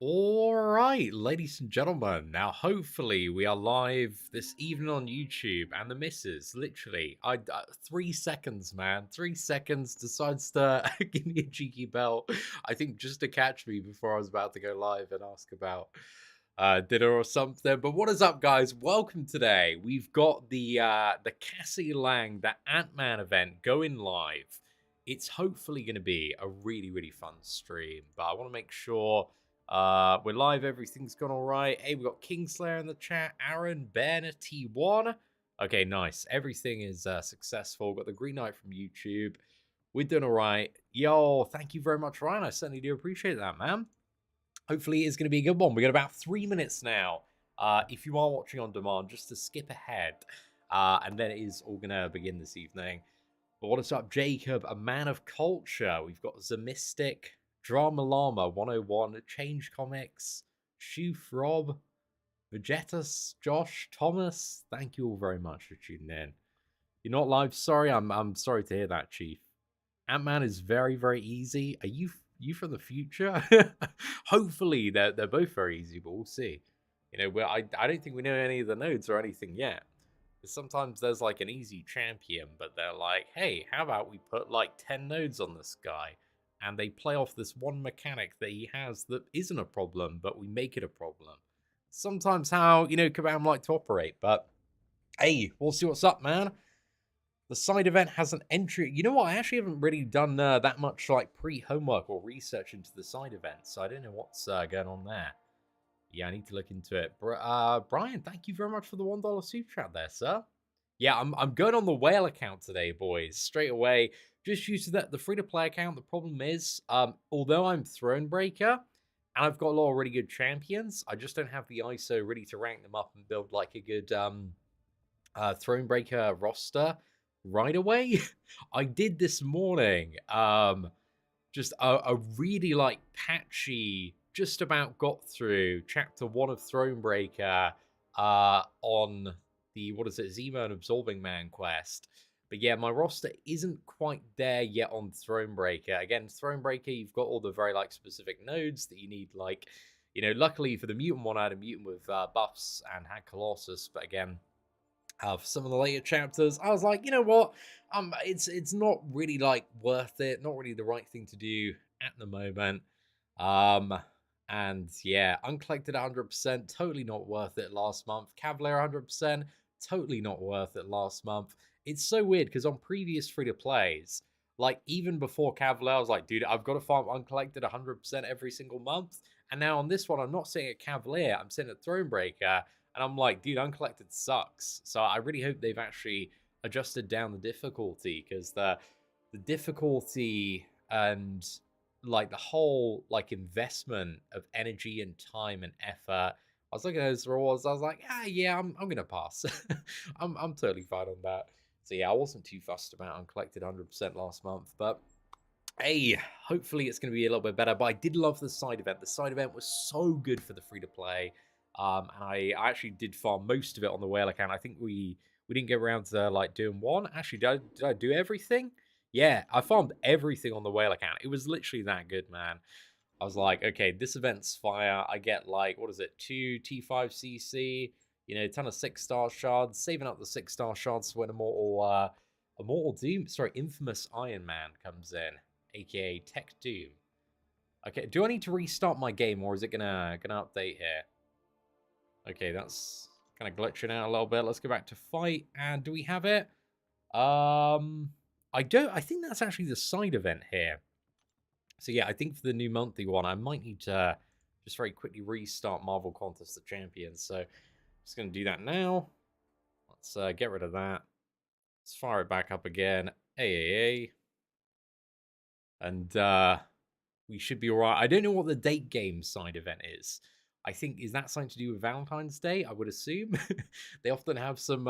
All right, ladies and gentlemen. Now, hopefully, we are live this evening on YouTube, and the missus, literally, 3 seconds, man, 3 seconds, decides to give me a cheeky bell. I think just to catch me before I was about to go live and ask about dinner or something. But what is up, guys? Welcome today. We've got the Cassie Lang, the Ant-Man event going live. It's hopefully going to be a really fun stream, but I want to make sure. We're live. Everything's gone all right. Hey, we got Kingslayer in the chat. Aaron, Ben, T1. Okay, nice. Everything is successful. Got the green light from YouTube. We're doing all right. Yo, thank you very much, Ryan. I certainly do appreciate that, man. Hopefully, it's going to be a good one. We got about 3 minutes now. If you are watching on demand, just to skip ahead, and then it is all going to begin this evening. But what is up, Jacob? A man of culture. We've got Zemistic, Drama Llama 101, Change Comics, Shoof Rob, Vegetus, Josh, Thomas. Thank you all very much for tuning in. You're not live. Sorry, I'm sorry to hear that, Chief. Ant-Man is very easy. Are you from the future? Hopefully they're both very easy, but we'll see. You know, I don't think we know any of the nodes or anything yet. Sometimes there's like an easy champion, but they're like, hey, how about we put like 10 nodes on this guy? And they play off this one mechanic that he has that isn't a problem, but we make it a problem. Sometimes how, Kabam like to operate, but hey, we'll see what's up, man. The side event has an entry. You know what? I actually haven't really done that much like pre-homework or research into the side event, so I don't know what's going on there. Yeah, I need to look into it. Brian, thank you very much for the $1 super chat there, sir. Yeah, I'm going on the whale account today, boys. Straight away. Just used to the free-to-play account. The problem is, although I'm Thronebreaker, and I've got a lot of really good champions, I just don't have the ISO ready to rank them up and build like a good Thronebreaker roster right away. I did this morning. Just a really like patchy, just about got through chapter 1 of Thronebreaker on the, what is it, Zemo and Absorbing Man quest. But yeah, my roster isn't quite there yet on Thronebreaker. Again, Thronebreaker, you've got all the very like specific nodes that you need, like, luckily for the mutant one, I had a mutant with buffs and had Colossus, but again, for some of the later chapters, I was like, you know what? It's not really like worth it, not really the right thing to do at the moment. And yeah, uncollected 100%, totally not worth it last month. Cavalier 100%, totally not worth it last month. It's so weird because on previous free to plays, like even before Cavalier, I was like, dude, I've got to farm uncollected 100% every single month. And now on this one, I'm not sitting at Cavalier, I'm sitting at Thronebreaker. And I'm like, dude, uncollected sucks. So I really hope they've actually adjusted down the difficulty, because the difficulty and like the whole like investment of energy and time and effort. I was looking at those rewards. I was like, yeah, I'm gonna pass. I'm totally fine on that. So yeah, I wasn't too fussed about uncollected 100% last month, but hey, hopefully it's going to be a little bit better. But I did love the side event. The side event was so good for the free to play. And I actually did farm most of it on the whale account. I think we didn't get around to like doing one. Actually, did I do everything? Yeah, I farmed everything on the whale account. It was literally that good, man. I was like, okay, this event's fire. I get like, what is it, 2 T5CC, a ton of 6-star shards, saving up the 6-star shards when Immortal Doom, sorry, Infamous Iron Man comes in, aka Tech Doom. Okay, do I need to restart my game, or is it gonna update here? Okay, that's kind of glitching out a little bit. Let's go back to fight, and do we have it? I think that's actually the side event here. So yeah, I think for the new monthly one, I might need to just very quickly restart Marvel Contest of Champions. So I'm just going to do that now. Let's get rid of that. Let's fire it back up again. AAA. And we should be all right. I don't know what the date game side event is. I think, is that something to do with Valentine's Day? I would assume. They often have some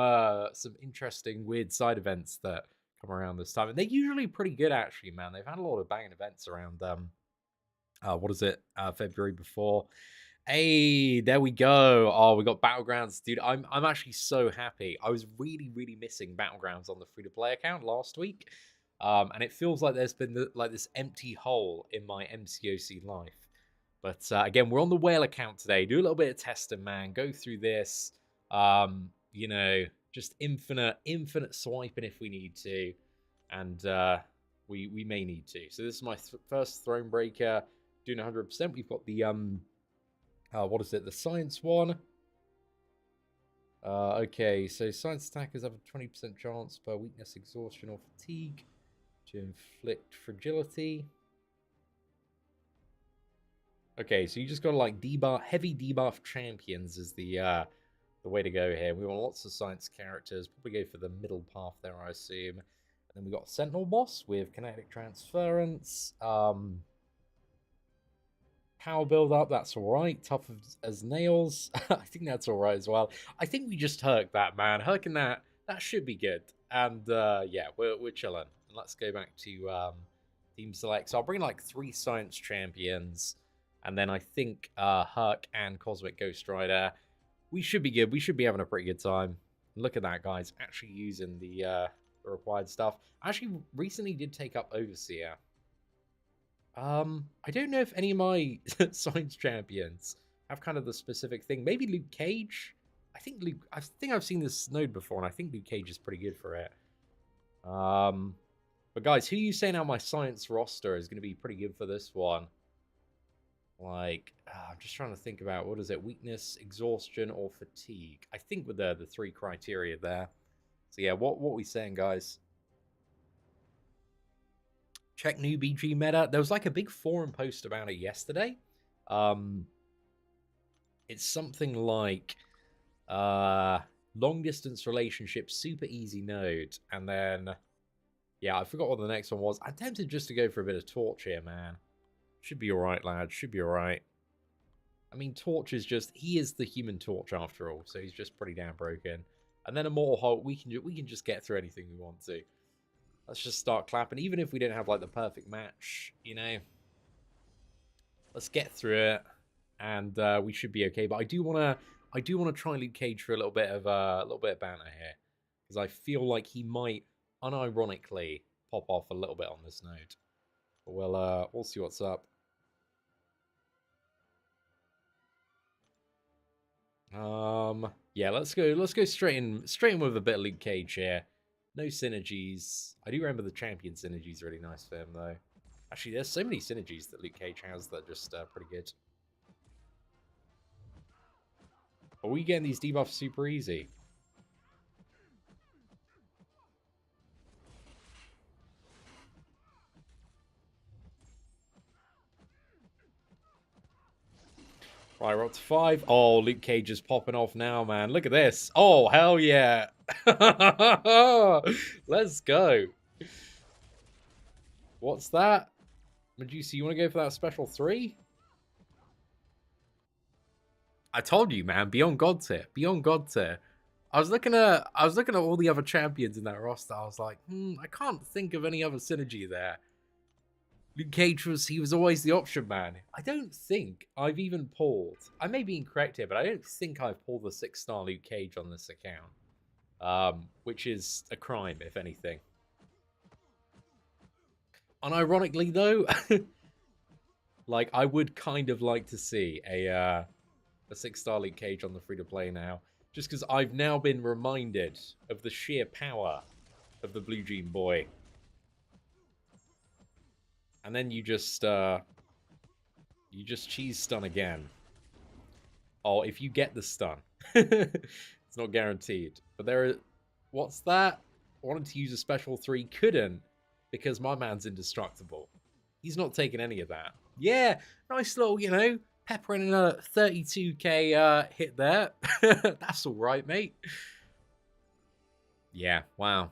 interesting, weird side events that come around this time. And they're usually pretty good, actually, man. They've had a lot of banging events around, what is it? February before. Hey, there we go. Oh, we got Battlegrounds. Dude, I'm actually so happy. I was really missing Battlegrounds on the free-to-play account last week. And it feels like there's been like this empty hole in my MCOC life. But again, we're on the whale account today. Do a little bit of testing, man. Go through this. You know, just infinite swiping if we need to. And we may need to. So this is my first Thronebreaker. Doing 100%. We've got the what is it? The science one. Okay, so science attackers have a 20% chance per weakness, exhaustion, or fatigue to inflict fragility. Okay, so you just gotta like debuff, heavy debuff champions is the way to go here. We want lots of science characters. Probably go for the middle path there, I assume. And then we got Sentinel boss with kinetic transference. Power build up, that's alright. Tough as nails. I think that's alright as well. I think we just herk that, man. Herking that should be good. And yeah, we're chilling. And let's go back to team select. So I'll bring like 3 science champions. And then I think Herc and Cosmic Ghost Rider. We should be good. We should be having a pretty good time. Look at that, guys. Actually using the required stuff. I actually recently did take up Overseer. I don't know if any of my science champions have kind of the specific thing. Maybe Luke Cage. I think I've seen this node before, and I think Luke Cage is pretty good for it. But guys, who are you saying now my science roster is going to be pretty good for this one? Like, I'm just trying to think about, what is it? Weakness, exhaustion, or fatigue? I think with the 3 criteria there. So yeah, what are we saying, guys? Check new BG meta. There was like a big forum post about it yesterday. It's something like long distance relationship, super easy node, and then yeah, I forgot what the next one was. I'm tempted just to go for a bit of Torch here, man. Should be alright, lads. Should be alright. I mean, Torch is just, he is the Human Torch after all, so he's just pretty damn broken. And then Immortal Hulk, we can just get through anything we want to. Let's just start clapping, even if we don't have like the perfect match, you know. Let's get through it, and we should be okay. But I do wanna try Luke Cage for a little bit of banter here, because I feel like he might unironically pop off a little bit on this node. But we'll see what's up. Yeah, let's go straight in with a bit of Luke Cage here. No synergies. I do remember the champion synergies are really nice for him, though. Actually, there's so many synergies that Luke Cage has that are just pretty good. Are we getting these debuffs super easy? Right, we're up to 5. Oh, Luke Cage is popping off now, man. Look at this. Oh, hell yeah. Let's go. What's that? Medusa, you want to go for that special 3? I told you, man. Beyond God tier. Beyond God tier. I was looking at all the other champions in that roster. I was like, I can't think of any other synergy there. Luke Cage was always the option, man. I don't think I've even pulled. I may be incorrect here, but I don't think I've pulled the 6-star Luke Cage on this account. Which is a crime, if anything. Unironically, though, like, I would kind of like to see a 6-star Luke Cage on the free-to-play now. Just because I've now been reminded of the sheer power of the Blue Jean Boy. And then you just cheese stun again. Oh, if you get the stun. It's not guaranteed. But what's that? I wanted to use a special 3, couldn't, because my man's indestructible. He's not taking any of that. Yeah, nice little, you know, peppering in a 32k hit there. That's all right, mate. Yeah, wow.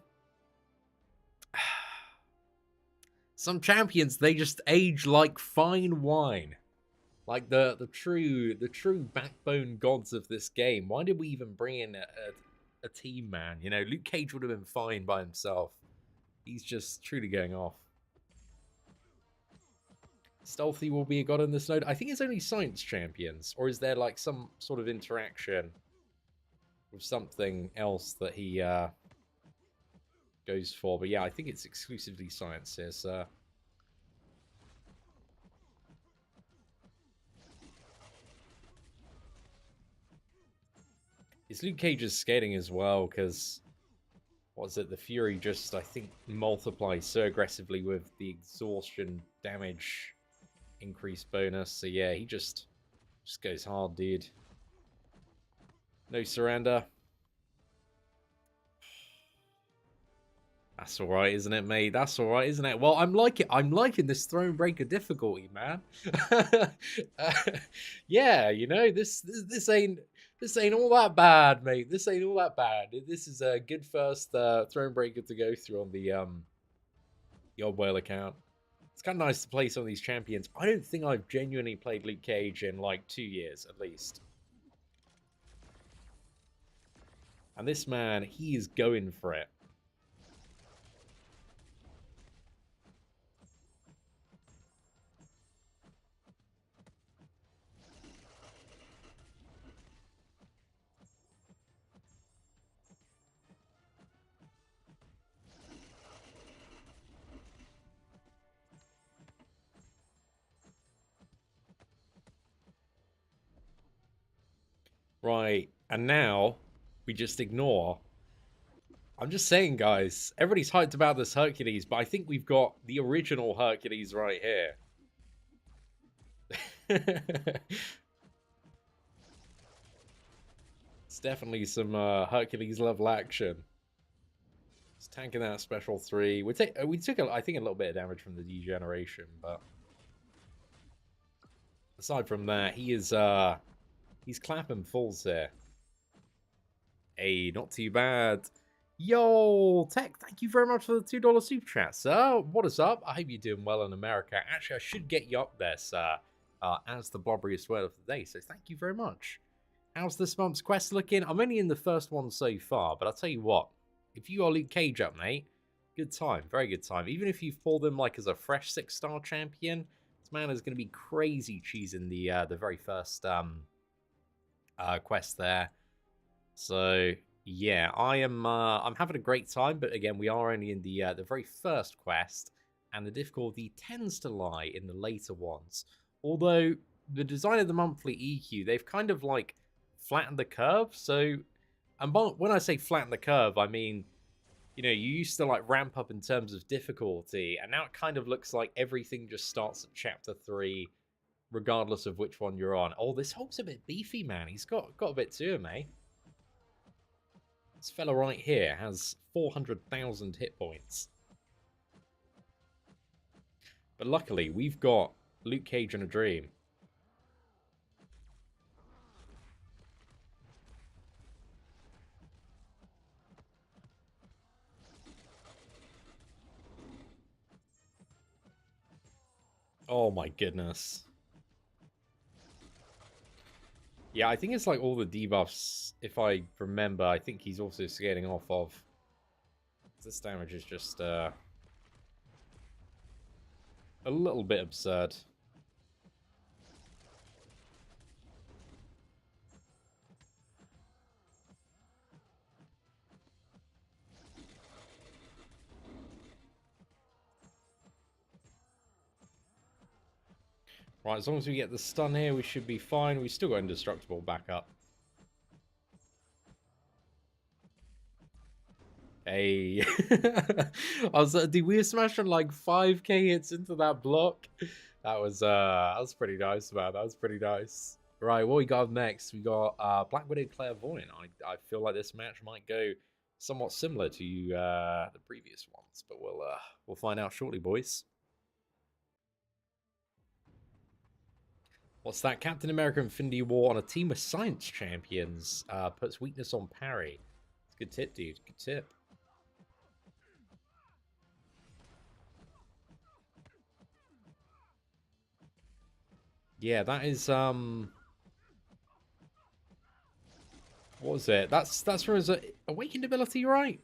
Some champions, they just age like fine wine. Like the true backbone gods of this game. Why did we even bring in a team, man? You know, Luke Cage would have been fine by himself. He's just truly going off. Stealthy will be a god in this node. I think it's only science champions. Or is there like some sort of interaction with something else that he goes for? But yeah, I think it's exclusively science here, sir. It's Luke Cage's skating as well, because what's it? The Fury just, I think, multiplies so aggressively with the exhaustion damage increase bonus. So yeah, he just goes hard, dude. No surrender. That's all right, isn't it, mate? That's all right, isn't it? Well, I'm liking this Thronebreaker difficulty, man. Yeah, you know, this ain't all that bad, mate. This ain't all that bad. This is a good first Thronebreaker to go through on the old whale account. It's kind of nice to play some of these champions. I don't think I've genuinely played Luke Cage in like 2 years at least. And this man, he is going for it. Right, and now we just ignore. I'm just saying, guys, everybody's hyped about this Hercules, but I think we've got the original Hercules right here. It's definitely some Hercules level action. It's tanking that special 3. We took, I think, a little bit of damage from the degeneration, but aside from that, he's clapping fulls here. Hey, not too bad. Yo, Tech, thank you very much for the $2 super chat, sir. What is up? I hope you're doing well in America. Actually, I should get you up there, sir, as the blobberiest word of the day, so thank you very much. How's this month's quest looking? I'm only in the first one so far, but I'll tell you what. If you got Luke Cage up, mate, good time. Very good time. Even if you've pulled him like as a fresh 6-star champion, this man is going to be crazy cheesing the very first quest there. So yeah, I'm having a great time, but again, we are only in the very first quest, and the difficulty tends to lie in the later ones. Although the design of the monthly EQ, they've kind of like flattened the curve. So, and when I say flatten the curve, I mean, you know, you used to like ramp up in terms of difficulty, and now it kind of looks like everything just starts at chapter 3, regardless of which one you're on. Oh, this Hulk's a bit beefy, man. He's got a bit to him, eh? This fella right here has 400,000 hit points. But luckily, we've got Luke Cage in a dream. Oh my goodness. Yeah, I think it's like all the debuffs, if I remember, I think he's also scaling off of. This damage is just a little bit absurd. Right, as long as we get the stun here, we should be fine. We've still got indestructible backup. Hey. Dude, we were smashing like 5k hits into that block. That was pretty nice, man. That was pretty nice. Right, what we got next? We got Black Widow Clairvoyant. I feel like this match might go somewhat similar to the previous ones, but we'll find out shortly, boys. What's that? Captain America Infinity War on a team of science champions puts weakness on parry. Good tip, dude. Good tip. Yeah, that is what was it? That's for his awakened ability, right?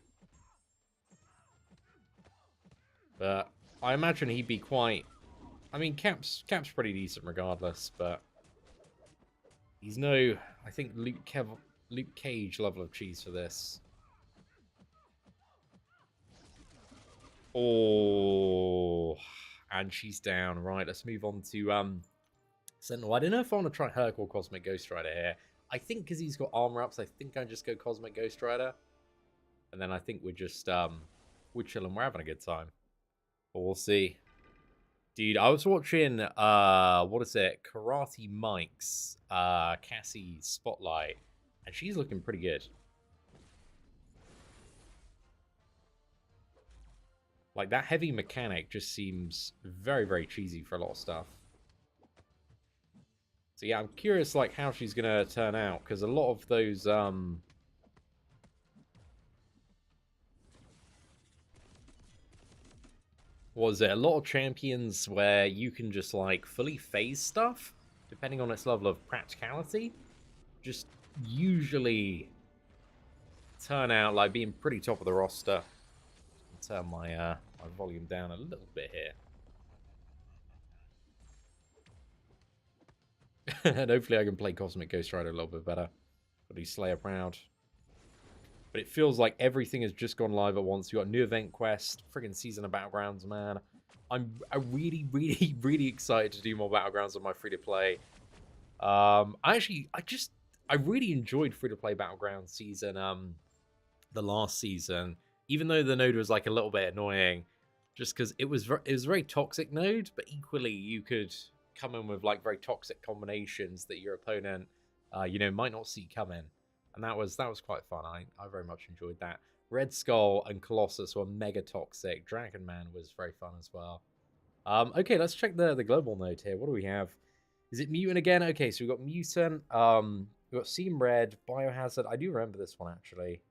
But I imagine he'd be quite. I mean, Cap's pretty decent regardless, but he's no. I think Luke Cage level of cheese for this. Oh, and she's down. Right, let's move on to Sentinel. I don't know if I want to try Herc or Cosmic Ghost Rider here. I think because he's got armor ups, I think I just go Cosmic Ghost Rider. And then I think we're just, we're chilling, we're having a good time. But we'll see. Dude, I was watching, what is it? Karate Mike's, Cassie Spotlight. And she's looking pretty good. Like, that heavy mechanic just seems very, very cheesy for a lot of stuff. So yeah, I'm curious, like, how she's gonna turn out. Because a lot of those, was it a lot of champions where you can just like fully phase stuff depending on its level of practicality just usually turn out like being pretty top of the roster. I'll turn my my volume down a little bit here. And hopefully I can play Cosmic Ghost Rider a little bit better. But he's Slayer Proud. But it feels like everything has just gone live at once. You got a new event quest, friggin' season of Battlegrounds, man. I'm really, really, really excited to do more Battlegrounds on my free-to-play. I really enjoyed free-to-play Battlegrounds season, the last season. Even though the node was like a little bit annoying, just because it was a very toxic node, but equally you could come in with like very toxic combinations that your opponent, you know, might not see coming. And that was quite fun. I very much enjoyed that. Red Skull and Colossus were mega toxic. Dragon Man was very fun as well. Okay, let's check the global node here. What do we have? Is it Mutant again? Okay, so we've got Mutant. We've got Seam Red, Biohazard. I do remember this one actually.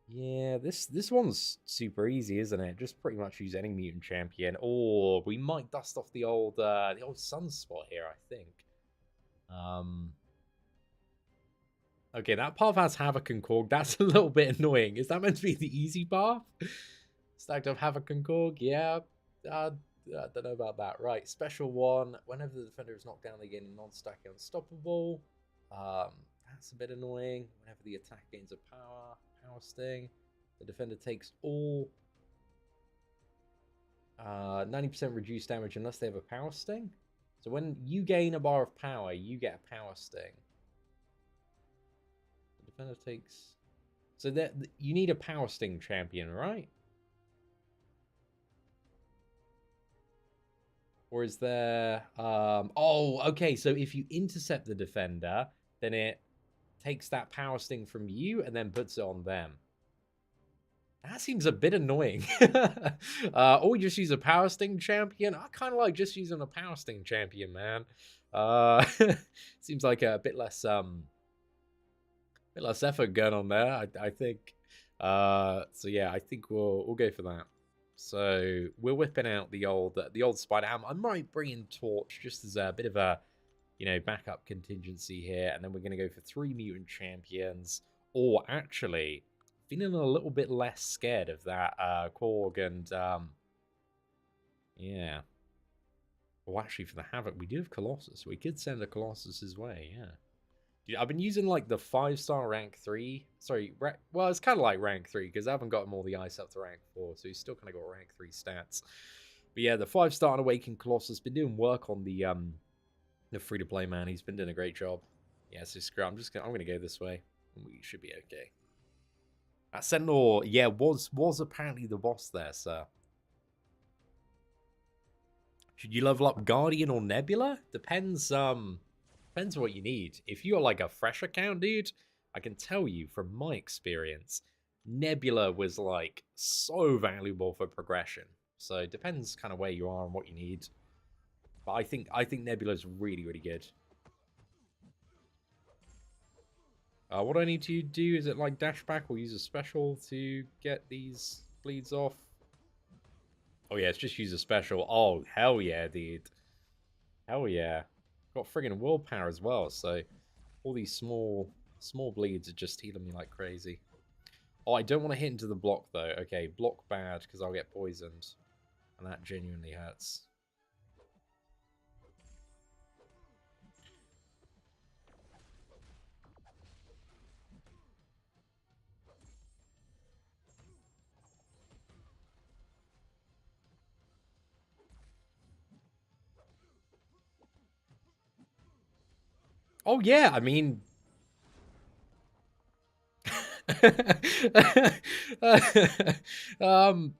Yeah, this one's super easy, isn't it? Just pretty much use any mutant champion. Or we might dust off the old Sunspot here, I think. Okay, that path has Havoc and Korg. That's a little bit annoying. Is that meant to be the easy path? Stacked up Havoc and Korg? Yeah. I don't know about that. Right, special one. Whenever the defender is knocked down, they gain a non-stack unstoppable. That's a bit annoying. Whenever the attack gains a power sting, the defender takes all 90% reduced damage unless they have a power sting. So when you gain a bar of power, you get a power sting. The defender takes... So that you need a power sting champion, right? Or is there... oh, okay. So if you intercept the defender, then it takes that power sting from you and then puts it on them. That seems a bit annoying. Or we just use a power sting champion. I kind of like just using a power sting champion, man. Seems like a bit less effort going on there, I think. So yeah, I think we'll go for that. So we're whipping out the old Spider Ham. I might bring in Torch just as a bit of a, you know, backup contingency here, and then we're going to go for 3 mutant champions. Or actually, feeling a little bit less scared of that Korg and yeah. Well, actually, for the Havoc, we do have Colossus. We could send a Colossus his way, yeah. Dude, I've been using like the 5-star rank 3. Sorry, well, it's kind of like rank 3 because I haven't got him all the ice up to rank 4, so he's still kind of got rank 3 stats. But yeah, the 5-star Awakened Colossus been doing work on the free-to-play, man. He's been doing a great job. Yeah, so screw. I'm gonna go this way. We should be okay. That Sentinel, yeah, was apparently the boss there, sir. Should you level up Guardian or Nebula? Depends what you need. If you're like a fresh account, dude, I can tell you from my experience, Nebula was like so valuable for progression. So it depends kind of where you are and what you need. But I think Nebula's really, really good. What I need to do, is it like dash back or use a special to get these bleeds off? Oh yeah, it's just use a special. Oh, hell yeah, dude. Hell yeah. Got friggin' willpower as well, so all these small bleeds are just healing me like crazy. Oh, I don't want to hit into the block though. Okay, block bad because I'll get poisoned. And that genuinely hurts. Oh, yeah, I mean...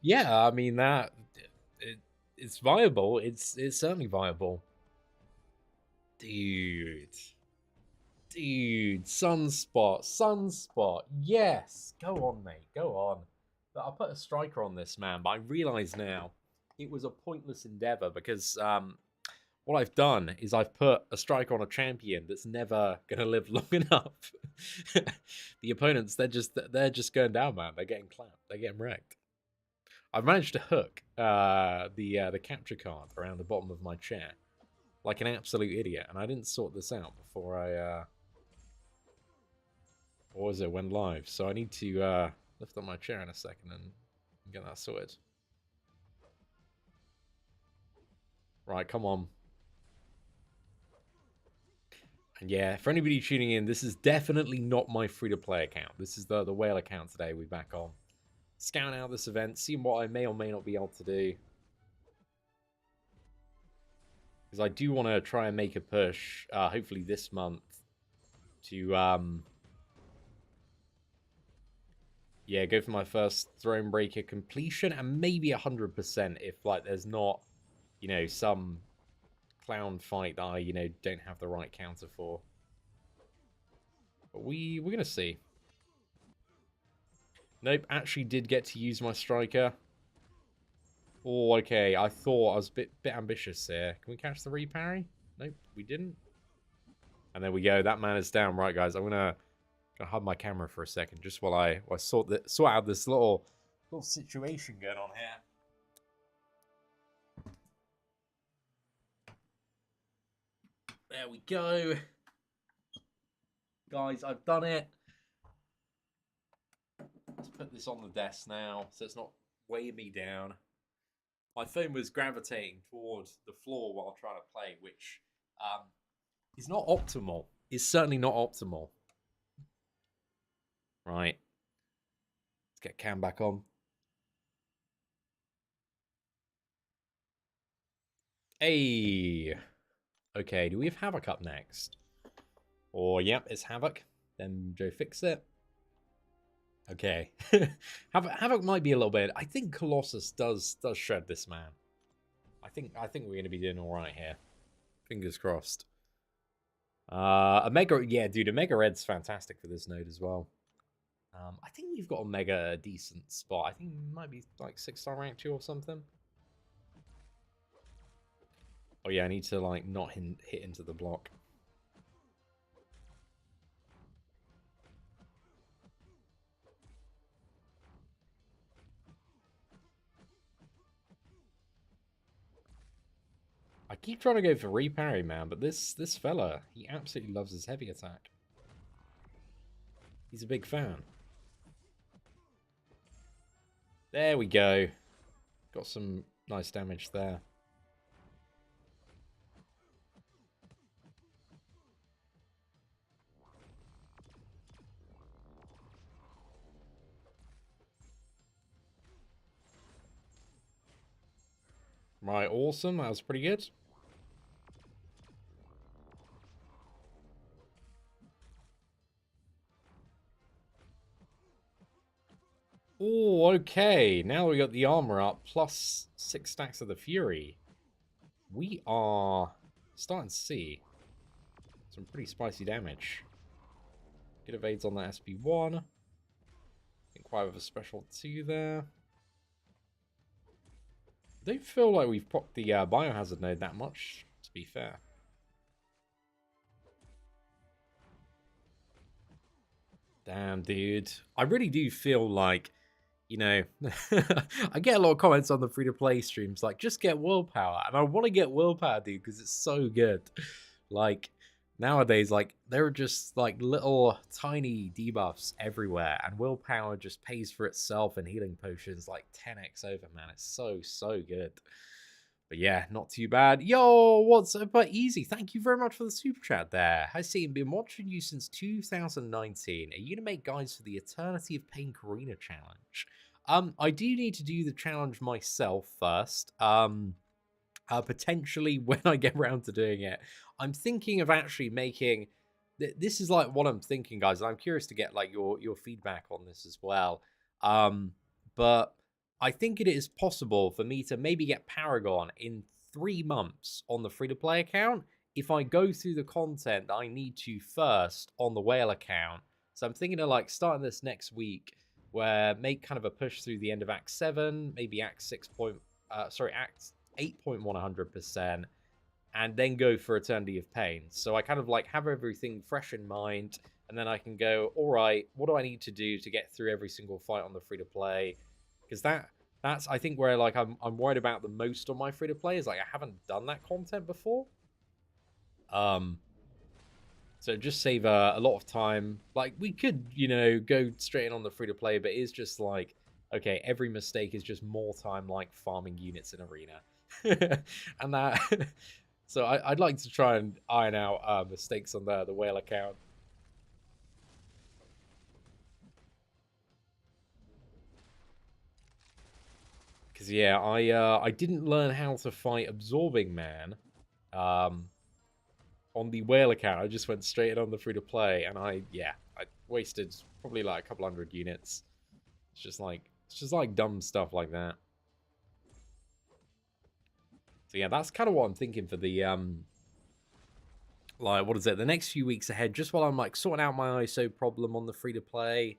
yeah, I mean, it's viable. It's certainly viable. Dude. Dude, Sunspot. Yes. Go on, mate. Go on. But I'll put a striker on this, man. But I realise now it was a pointless endeavour because what I've done is I've put a striker on a champion that's never going to live long enough. The opponents, they're just going down, man. They're getting clapped. They're getting wrecked. I've managed to hook the capture card around the bottom of my chair like an absolute idiot, and I didn't sort this out before I what was it, went live. So I need to lift up my chair in a second and get that sorted. Right, come on. And yeah, for anybody tuning in, this is definitely not my free-to-play account. This is the whale account today. We're back on. Scouting out this event, seeing what I may or may not be able to do. Because I do want to try and make a push, hopefully this month, to yeah, go for my first Thronebreaker completion, and maybe 100% if like there's not, you know, some clown fight that I, you know, don't have the right counter for. But we're gonna see. Nope, actually did get to use my striker. Oh, okay. I thought I was a bit ambitious here. Can we catch the reparry? Nope, we didn't. And there we go. That man is down. Right, guys. I'm gonna hide my camera for a second, just while I sort out this little situation going on here. There we go. Guys, I've done it. Let's put this on the desk now, so it's not weighing me down. My phone was gravitating towards the floor while trying to play, which is not optimal. It's certainly not optimal. Right. Let's get cam back on. Hey. Okay, do we have Havoc up next? Or, yep, it's Havoc. Then Joe fix it. Okay. Havoc might be a little bit. I think Colossus does shred this man. I think we're going to be doing all right here. Fingers crossed. Omega, yeah, dude, Omega Red's fantastic for this node as well. I think we've got Omega a decent spot. I think it might be like 6-star rank 2 or something. Oh yeah, I need to like not hit into the block. I keep trying to go for reparry, man, but this fella, he absolutely loves his heavy attack. He's a big fan. There we go. Got some nice damage there. Right, awesome. That was pretty good. Oh, okay. Now we got the armor up, plus 6 stacks of the Fury. We are starting to see some pretty spicy damage. Get evades on that SB1. Didn't quite have a special 2 there. I don't feel like we've propped the Biohazard node that much, to be fair. Damn, dude. I really do feel like, you know, I get a lot of comments on the free-to-play streams like, just get willpower. And I want to get willpower, dude, because it's so good. Like, nowadays, like, there are just, like, little tiny debuffs everywhere. And willpower just pays for itself and healing potions, like, 10x over, man. It's so, so good. But yeah, not too bad. Yo, what's up? But easy. Thank you very much for the super chat there. I see been watching you since 2019. Are you gonna make guides for the Eternity of Pain Karina challenge? I do need to do the challenge myself first. Potentially when I get around to doing it. I'm thinking of actually making this is like what I'm thinking, guys. And I'm curious to get like your feedback on this as well. But I think it is possible for me to maybe get Paragon in 3 months on the free to play account if I go through the content that I need to first on the whale account. So I'm thinking of like starting this next week, where make kind of a push through the end of Act 7, maybe Act 6 point, Act 8.1 100%, and then go for Eternity of Pain. So I kind of like have everything fresh in mind, and then I can go, all right, what do I need to do to get through every single fight on the free to play? Because that's I think where like I'm worried about the most on my free to play is like I haven't done that content before. So just save a lot of time. Like we could, go straight in on the free to play, but it's just like, okay, every mistake is just more time like farming units in arena, and that. So I'd like to try and iron out mistakes on the whale account. Because yeah, I didn't learn how to fight Absorbing Man on the whale account. I just went straight in on the free to play, and I wasted probably like a couple hundred units. It's just like dumb stuff like that. So yeah, that's kind of what I'm thinking for the like, what is it, the next few weeks ahead, just while I'm like sorting out my ISO problem on the free to play.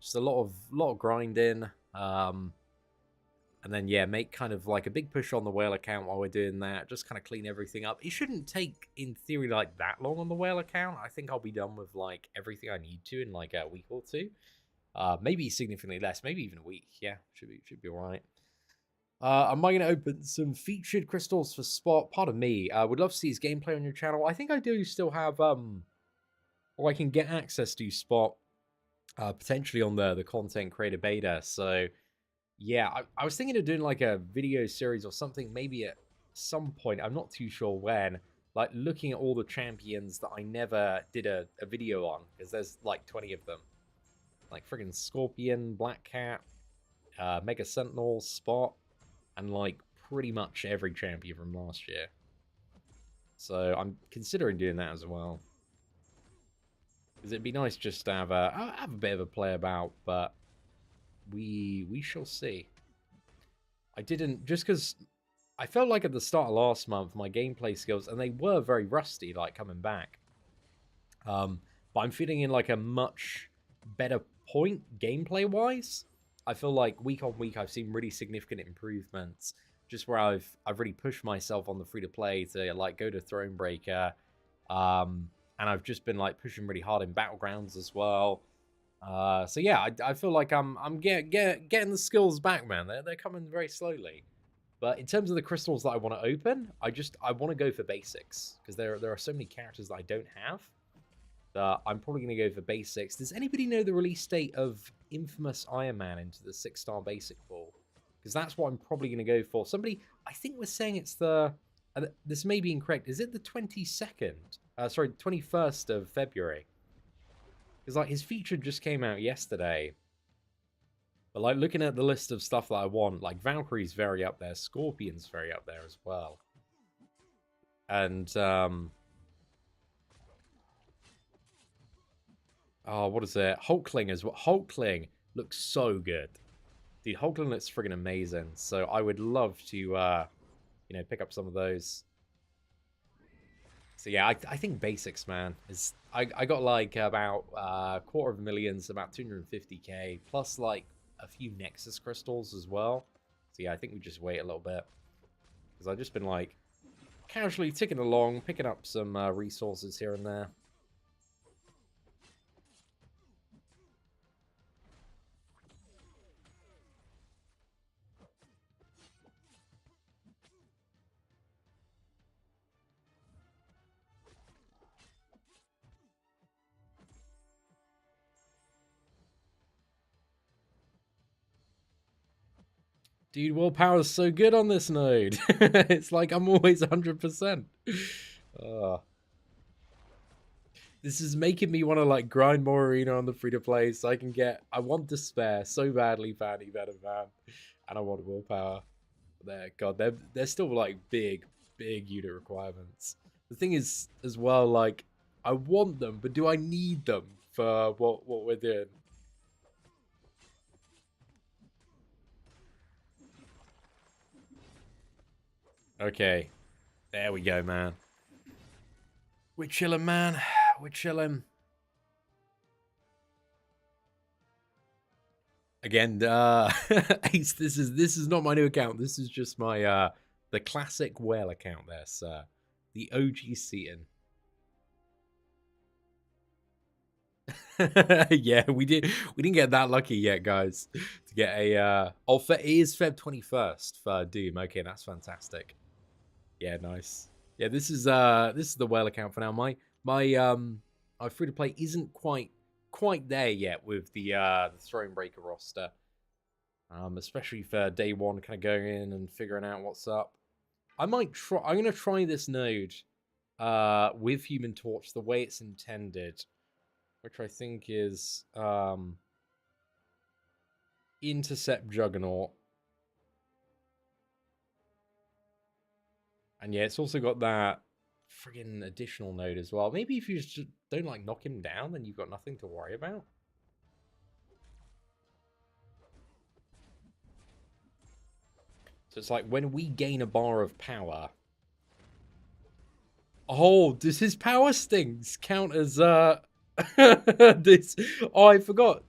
Just a lot of grinding. And then yeah, make kind of like a big push on the whale account while we're doing that. Just kind of clean everything up. It shouldn't take, in theory, like that long on the whale account. I think I'll be done with like everything I need to in like a week or two. Maybe significantly less, maybe even a week. Yeah, should be all right. Am I going to open some featured crystals for Spot? Pardon me. Would love to see his gameplay on your channel. I think I do still have, or I can get access to Spot, potentially on the content creator beta. So yeah, I was thinking of doing like a video series or something, maybe at some point. I'm not too sure when. Like looking at all the champions that I never did a video on, because there's like 20 of them. Like friggin' Scorpion, Black Cat, Mega Sentinel, Spot, and like pretty much every champion from last year. So I'm considering doing that as well. Because it'd be nice just to have a bit of a play about, but we shall see. I didn't, just because I felt like at the start of last month my gameplay skills, and they were very rusty, like coming back. But I'm feeling in like a much better point gameplay wise. I feel like week on week I've seen really significant improvements, just where I've really pushed myself on the free to play to like go to Thronebreaker, and I've just been like pushing really hard in Battlegrounds as well. So yeah, I feel like I'm getting the skills back, man. They're coming very slowly. But in terms of the crystals that I want to open, I want to go for basics, because there are so many characters that I don't have that I'm probably going to go for basics. Does anybody know the release date of Infamous Iron Man into the 6-star basic pool? Because that's what I'm probably going to go for. Somebody, I think we're saying it's the, this may be incorrect. Is it the 22nd? Sorry, 21st of February. Because like his feature just came out yesterday. But like looking at the list of stuff that I want, like Valkyrie's very up there, Scorpion's very up there as well. And oh, what is it? Hulkling as well. Hulkling looks so good. Dude, Hulkling looks friggin' amazing. So I would love to pick up some of those. So yeah, I think basics, man, is I got like about 250,000, about 250k, plus like a few Nexus crystals as well. So yeah, I think we just wait a little bit, because I've just been like casually ticking along, picking up some resources here and there. Dude, willpower is so good on this node. It's like I'm always 100%. This is making me want to like grind more arena on the free-to-play so I can get... I want despair so badly, Fanny Venom, man. And I want willpower. God, they're still like big unit requirements. The thing is, as well, like, I want them, but do I need them for what we're doing? Okay. There we go, man. We're chilling, man. We're chilling. Again, Ace, this is not my new account. This is just my the classic whale account there, sir. The OG Seatin. Yeah, we didn't get that lucky yet, guys, to get a it is Feb 21st for Doom. Okay, that's fantastic. Yeah, nice. Yeah, this is the whale account for now. My free to play isn't quite there yet with the Thronebreaker roster. Especially for day one, kind of going in and figuring out what's up. I'm gonna try this node with Human Torch the way it's intended, which I think is intercept Juggernaut. And yeah, it's also got that friggin' additional node as well. Maybe if you just don't like knock him down, then you've got nothing to worry about. So it's like when we gain a bar of power. Oh, does his power stings count as this? Oh, I forgot.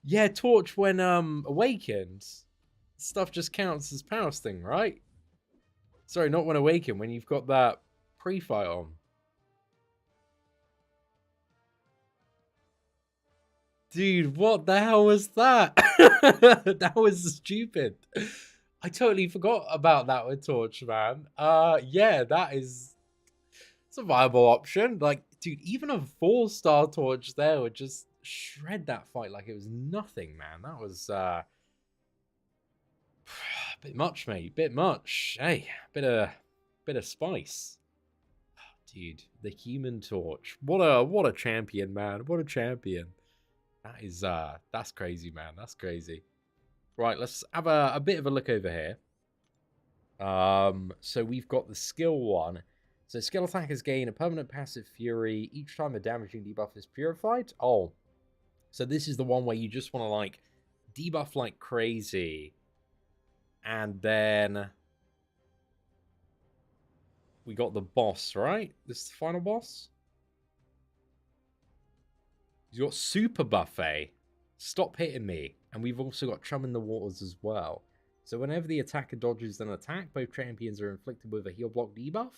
Yeah, Torch when awakened. Stuff just counts as power sting, right? Sorry, not when awakened, when you've got that pre-fight on. Dude, what the hell was that? That was stupid. I totally forgot about that with Torch, man. Yeah, it's a viable option. Like, dude, even a 4-star Torch there would just shred that fight like it was nothing, man. That was a bit much, mate. Bit much. Hey, bit of spice. Dude, the Human Torch. What a champion, man. What a champion. That is that's crazy, man. That's crazy. Right, let's have a bit of a look over here. So we've got the skill one. So skill attackers gain a permanent passive fury each time a damaging debuff is purified. Oh, so this is the one where you just want to like debuff like crazy, and then we got the boss, right? This is the final boss. You got Super Buffet. Stop hitting me. And we've also got Chum in the Waters as well. So whenever the attacker dodges an attack, both champions are inflicted with a heal block debuff,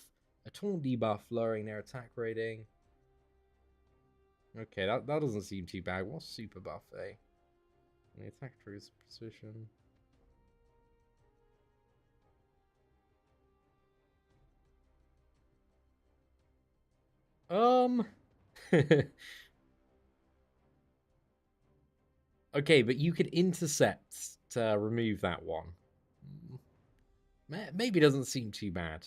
a taunt debuff, lowering their attack rating. Okay, that doesn't seem too bad. What's Super Buffet? The attack triggers precision. Okay, but you could intercept to remove that one. Maybe doesn't seem too bad.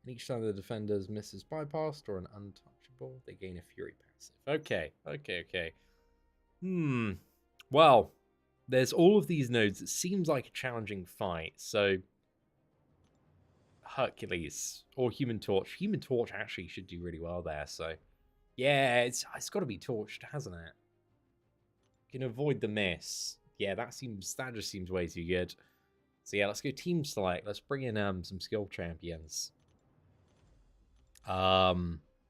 And each time the defenders misses bypassed or an untouchable, they gain a fury passive. Okay. Well, there's all of these nodes. It seems like a challenging fight. So Hercules or Human Torch. Human Torch actually should do really well there. So yeah, it's got to be torched, hasn't it? Can avoid the miss. Yeah, that just seems way too good. So yeah, let's go team select. Let's bring in some skill champions. Or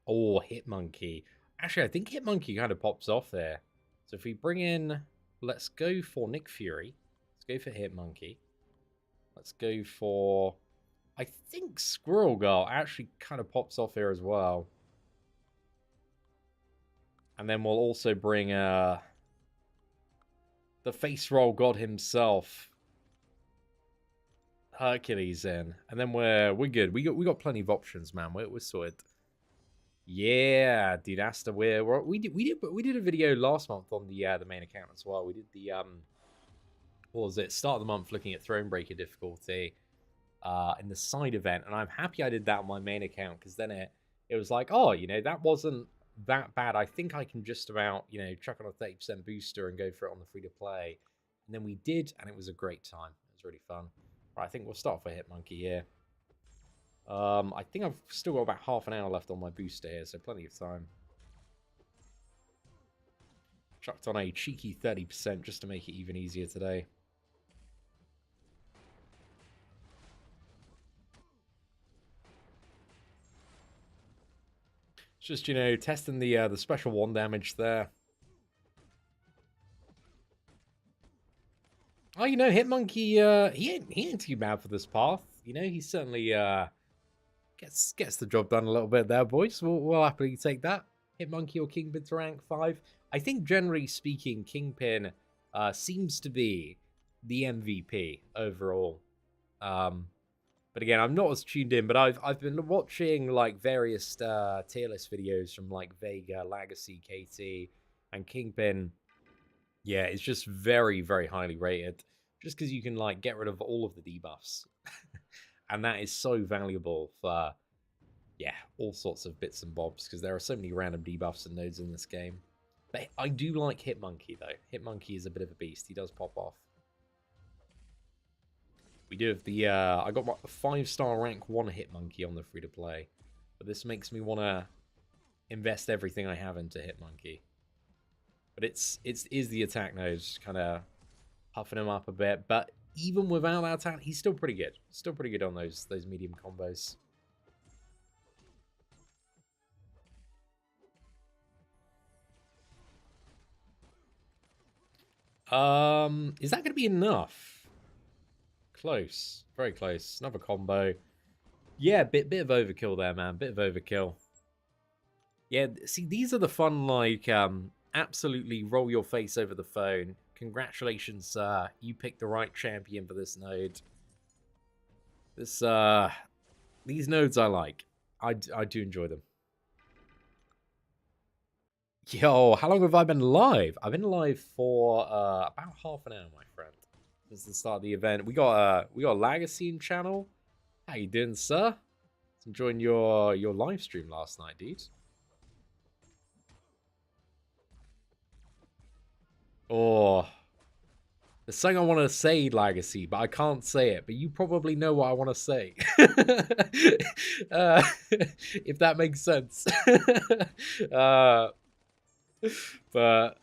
Hitmonkey. Actually, I think Hitmonkey kind of pops off there. So if we bring in, let's go for Nick Fury. Let's go for Hitmonkey. Let's go for, I think Squirrel Girl actually kind of pops off here as well. And then we'll also bring the face roll god himself, Hercules, in, and then we're good. We got plenty of options, man. We're sorted. Yeah, dude, Asta, we did a video last month on the main account as well. We did the what was it? Start of the month looking at Thronebreaker difficulty in the side event, and I'm happy I did that on my main account because then it was like, oh, you know, that wasn't that bad. I think I can just about, you know, chuck on a 30% booster and go for it on the free to play. And then we did, and it was a great time. It was really fun. Right, I think we'll start off with Hitmonkey here. I think I've still got about half an hour left on my booster here, so plenty of time. Chucked on a cheeky 30% just to make it even easier today. Just, you know, testing the special 1 damage there. Oh, you know, Hitmonkey, he ain't too bad for this path. You know, he certainly gets the job done a little bit there, boys. We'll happily take that. Hitmonkey or Kingpin to rank 5. I think, generally speaking, Kingpin seems to be the MVP overall. But again, I'm not as tuned in, but I've been watching like various tier list videos from like Vega, Legacy, KT, and Kingpin. Yeah, it's just very, very highly rated. Just because you can like get rid of all of the debuffs. And that is so valuable for, yeah, all sorts of bits and bobs. Because there are so many random debuffs and nodes in this game. But I do like Hitmonkey, though. Hitmonkey is a bit of a beast. He does pop off. We do have the, I got my 5-star rank 1 Hitmonkey on the free-to-play. But this makes me want to invest everything I have into Hitmonkey. But it's the attack node, kind of puffing him up a bit. But even without that attack, he's still pretty good. Still pretty good on those medium combos. Is that going to be enough? Close. Very close. Another combo. Yeah, bit of overkill there, man. Bit of overkill. Yeah, see, these are the fun, like, absolutely roll your face over the phone. Congratulations, sir. You picked the right champion for this node. These nodes I like. I do enjoy them. Yo, how long have I been live? I've been live for about half an hour, my friend. Since the start of the event. We got a Legacy channel. How you doing, sir? Enjoying your live stream last night, dude. Oh, there's something I want to say, Legacy, but I can't say it. But you probably know what I want to say. If that makes sense. But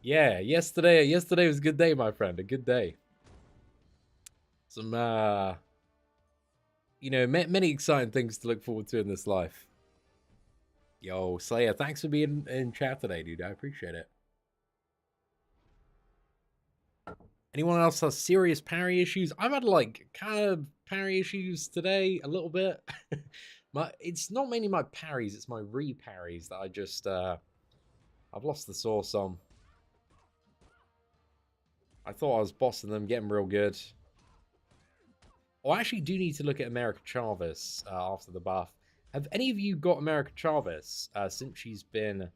yeah, yesterday was a good day, my friend. A good day. Some you know, many exciting things to look forward to in this life. Yo, Slayer, thanks for being in chat today, dude. I appreciate it. Anyone else has serious parry issues? I've had like kind of parry issues today, a little bit. It's not mainly my parries, it's my re-parries that I just I've lost the source on. I thought I was bossing them, getting real good. Oh, I actually do need to look at America Chavez after the buff. Have any of you got America Chavez since she's been...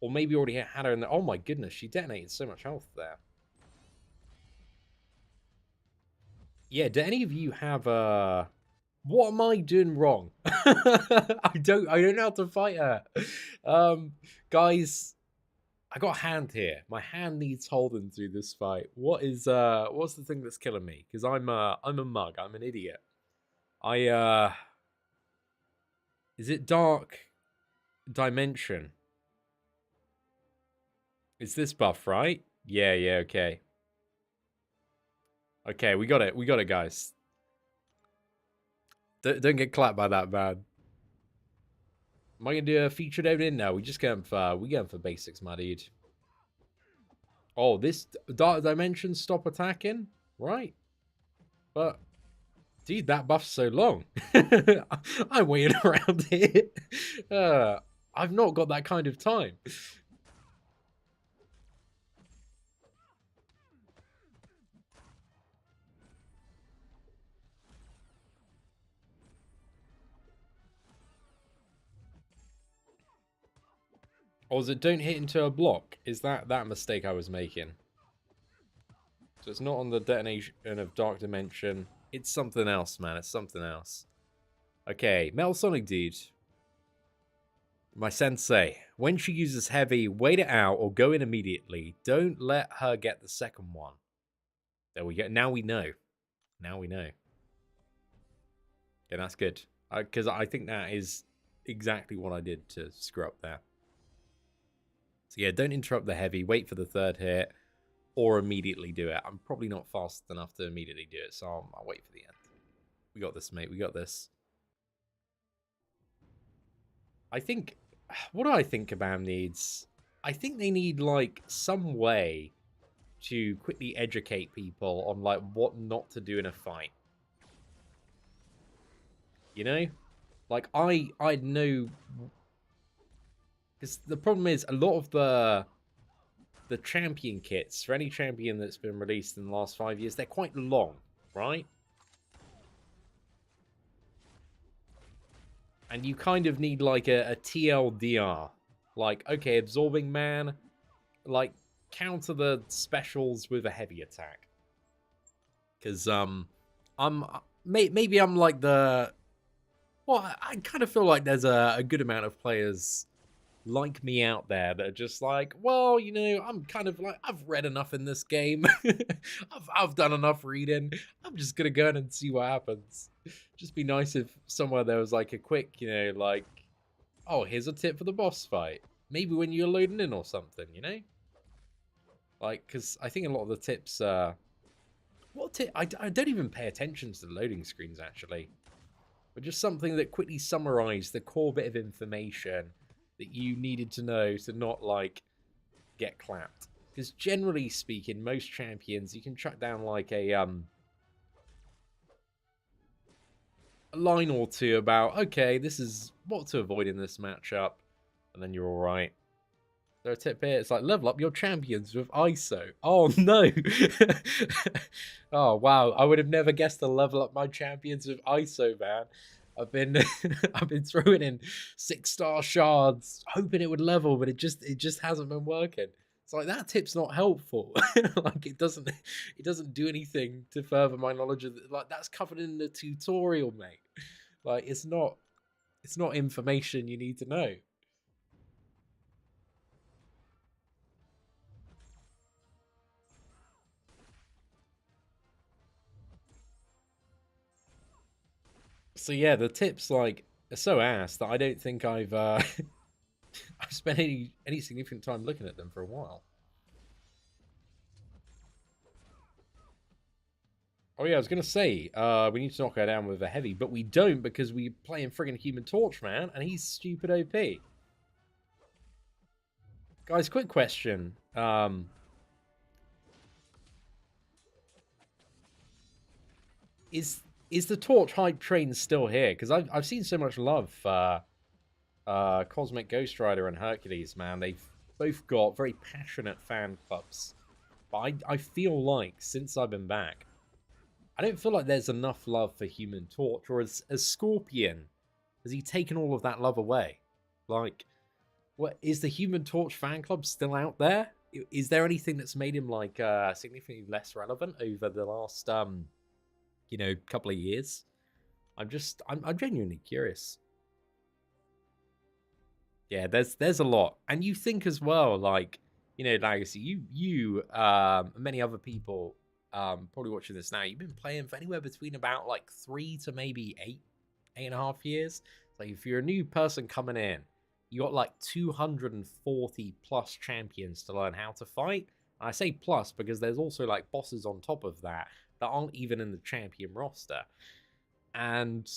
Or maybe already had her in the... Oh my goodness, she detonated so much health there. Yeah, do any of you have... What am I doing wrong? I don't know how to fight her. Guys, I got a hand here. My hand needs holding through this fight. What's the thing that's killing me? Because I'm a mug. I'm an idiot. Is it Dark Dimension? It's this buff, right? Yeah, okay. Okay, we got it, guys. Don't get clapped by that, man. Am I gonna do a featured opening? No, we going for basics, my dude. Oh, this Dark Dimension stop attacking? Right. But, dude, that buff's so long. I'm waiting around here. I've not got that kind of time. Or is it don't hit into a block? Is that mistake I was making? So it's not on the detonation of Dark Dimension. It's something else, man. It's something else. Okay, Metal Sonic dude. My sensei. When she uses heavy, wait it out or go in immediately. Don't let her get the second one. There we go. Now we know. Now we know. Yeah, that's good. Because I think that is exactly what I did to screw up there. So yeah, don't interrupt the heavy. Wait for the third hit, or immediately do it. I'm probably not fast enough to immediately do it, so I'll wait for the end. We got this, mate. We got this. I think... What do I think BAM needs? I think they need, like, some way to quickly educate people on, like, what not to do in a fight. You know? Like, I know... Because the problem is, a lot of the champion kits, for any champion that's been released in the last 5 years, they're quite long, right? And you kind of need, like, a TLDR. Like, okay, Absorbing Man, like, counter the specials with a heavy attack. Because, maybe I'm like the... Well, I kind of feel like there's a good amount of players like me out there that are just like, well, you know, I'm kind of like, I've read enough in this game. I've done enough reading. I'm just gonna go in and see what happens. Just be nice if somewhere there was like a quick, you know, like, oh, here's a tip for the boss fight. Maybe when you're loading in or something, you know? Like, because I think a lot of the tips, what tip? I don't even pay attention to the loading screens, actually. But just something that quickly summarized the core bit of information that you needed to know to not, like, get clapped. Because generally speaking, most champions, you can track down, like, a line or two about, okay, this is what to avoid in this matchup, and then you're alright. There a tip here, it's like, level up your champions with ISO. Oh, no! Oh, wow, I would have never guessed to level up my champions with ISO, man. I've been I've been throwing in 6-star shards, hoping it would level, but it just hasn't been working. It's like, that tip's not helpful. Like, it doesn't do anything to further my knowledge of like, that's covered in the tutorial, mate. Like, it's not information you need to know. So yeah, the tips, like, are so ass that I don't think I've I've spent any significant time looking at them for a while. Oh yeah, I was gonna say, we need to knock her down with a heavy, but we don't because we play in friggin' Human Torch, man, and he's stupid OP. Guys, quick question. Is the Torch hype train still here? Because I've seen so much love for Cosmic Ghost Rider and Hercules, man. They've both got very passionate fan clubs. But I feel like since I've been back, I don't feel like there's enough love for Human Torch, or as Scorpion, has he taken all of that love away? Like, what is the Human Torch fan club still out there? Is there anything that's made him like significantly less relevant over the last you know, couple of years? I'm genuinely curious. Yeah, there's a lot, and you think as well, like, you know, Legacy, you many other people probably watching this now, you've been playing for anywhere between about like 3 to maybe 8.5 years. Like, if you're a new person coming in, you got like 240 plus champions to learn how to fight. And I say plus because there's also like bosses on top of that aren't even in the champion roster. And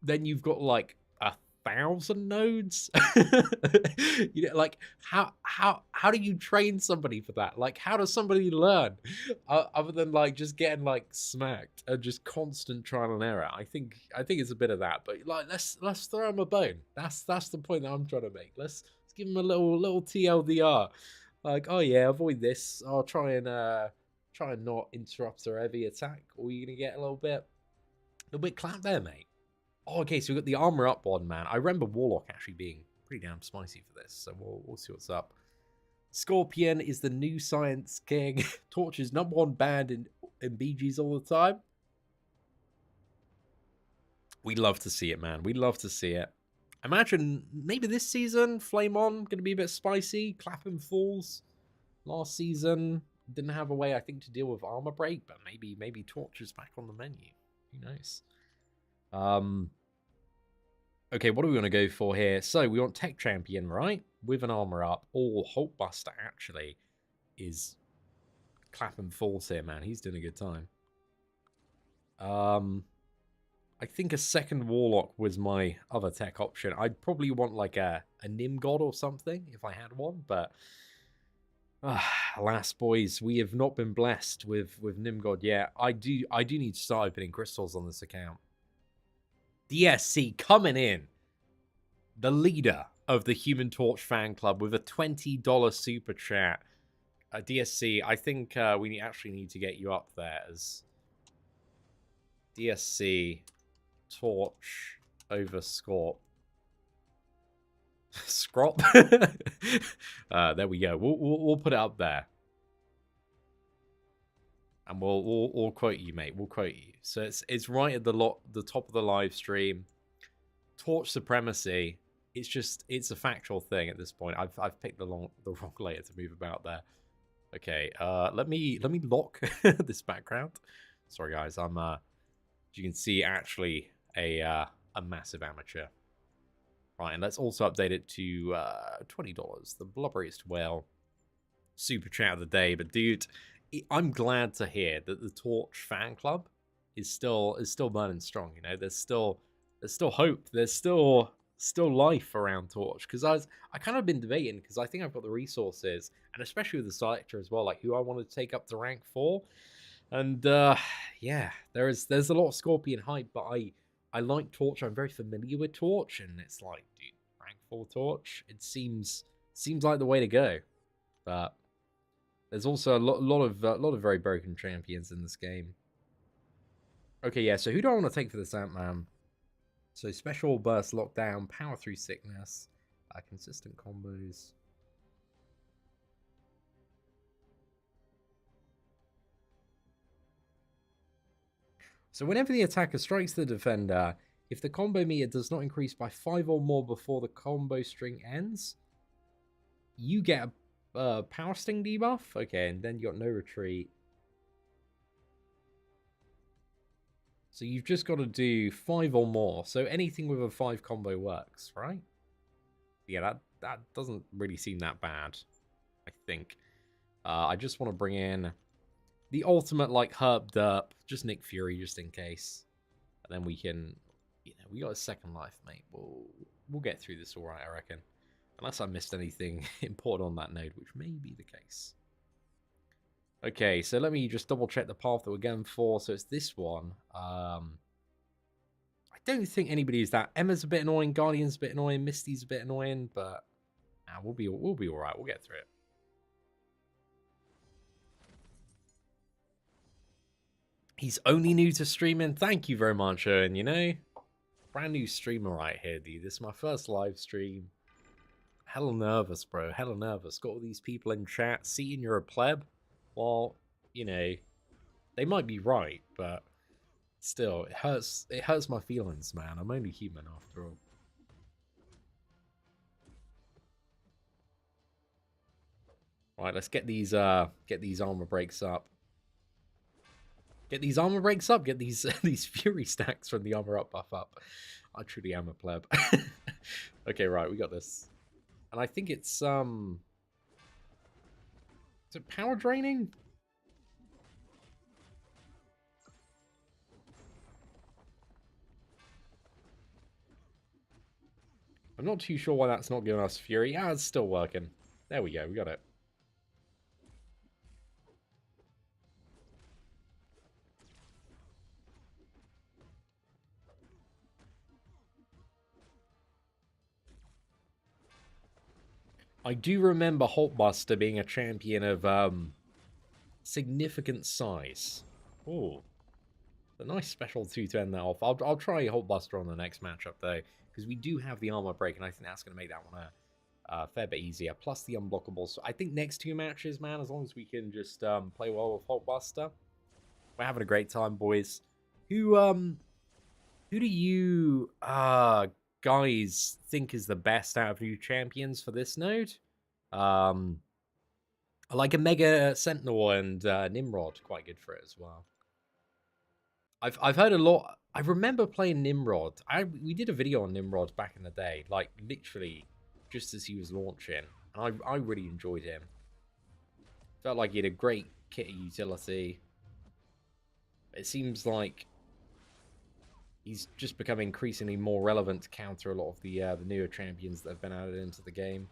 then you've got like 1,000 nodes. You know, like, how do you train somebody for that? Like, how does somebody learn other than like just getting like smacked and just constant trial and error? I think it's a bit of that, but like, let's throw him a bone. That's the point that I'm trying to make. Let's give him a little TLDR. Like, oh yeah, avoid this. I'll try and not interrupt her heavy attack, or you're gonna get a little bit clapped there, mate. Oh, okay, so we've got the armor up one, man. I remember Warlock actually being pretty damn spicy for this, so we'll see what's up. Scorpion is the new science king. Torch is #1 banned in BGs all the time. We love to see it, man. We love to see it. Imagine maybe this season, Flame On, going to be a bit spicy. Clapping Falls. Last season, didn't have a way, I think, to deal with armor break, but maybe Torch is back on the menu. Who knows? Okay, what are we going to go for here? So, we want Tech Champion, right? With an armor up. Or Hulkbuster, actually, is clapping falls here, man. He's doing a good time. I think a second Warlock was my other tech option. I'd probably want like a Nim God or something if I had one, but alas, boys, we have not been blessed with Nim God yet. I do need to start opening crystals on this account. DSC coming in, the leader of the Human Torch fan club with a $20 super chat. DSC, I think we actually need to get you up there as DSC Torch over Scorp. Scrop. There we go. We'll put it up there, and we'll quote you, mate. We'll quote you. So it's right at the top of the live stream. Torch supremacy. It's a factual thing at this point. I've picked the wrong layer to move about there. Okay. Let me lock this background. Sorry guys. I'm as you can see, actually a massive amateur. Right, and let's also update it to $20. The blubberiest whale super chat of the day. But dude, I'm glad to hear that the Torch fan club is still burning strong. You know, there's still hope. There's still life around Torch. Because I kind of been debating, because I think I've got the resources, and especially with the selector as well, like who I want to take up to rank 4. And yeah, there's a lot of Scorpion hype, but I like Torch. I'm very familiar with Torch, and it's like, dude, rank 4 Torch. It seems like the way to go. But there's also a lot of very broken champions in this game. Okay, yeah. So who do I want to take for this Ant-Man? So special burst lockdown, power through sickness, consistent combos. So whenever the attacker strikes the defender, if the combo meter does not increase by 5 or more before the combo string ends, you get a power sting debuff. Okay, and then you got no retreat. So you've just got to do 5 or more. So anything with a 5 combo works, right? Yeah, that doesn't really seem that bad, I think. I just want to bring in the ultimate, like, herp derp, just Nick Fury, just in case. And then we can, you know, we got a second life, mate. We'll get through this all right, I reckon. Unless I missed anything important on that node, which may be the case. Okay, so let me just double check the path that we're going for. So it's this one. I don't think anybody is that. Emma's a bit annoying, Guardian's a bit annoying, Misty's a bit annoying, but we'll be all right. We'll get through it. He's only new to streaming. Thank you very much, Owen, you know? Brand new streamer right here, dude. This is my first live stream. Hella nervous, bro. Hella nervous. Got all these people in chat. Seeing you're a pleb. Well, you know, they might be right, but still, it hurts my feelings, man. I'm only human after all. Right, let's get these armor breaks up. Get these armor breaks up. Get these these fury stacks from the armor up buff up. I truly am a pleb. Okay, right, we got this. And I think it's is it power draining? I'm not too sure why that's not giving us fury. Ah, it's still working. There we go, we got it. I do remember Hulkbuster being a champion of significant size. Oh, a nice special 2 to end that off. I'll try Hulkbuster on the next matchup though, because we do have the armor break, and I think that's going to make that one a fair bit easier. Plus the unblockable. So I think next 2 matches, man, as long as we can just play well with Hulkbuster, we're having a great time, boys. Who do you guys think is the best out of new champions for this node? I like a Mega Sentinel and Nimrod, quite good for it as well. I've heard a lot I remember playing Nimrod. We did a video on Nimrod back in the day, like literally just as he was launching, and I really enjoyed him. Felt like he had a great kit utility. It seems like he's just become increasingly more relevant to counter a lot of the newer champions that have been added into the game.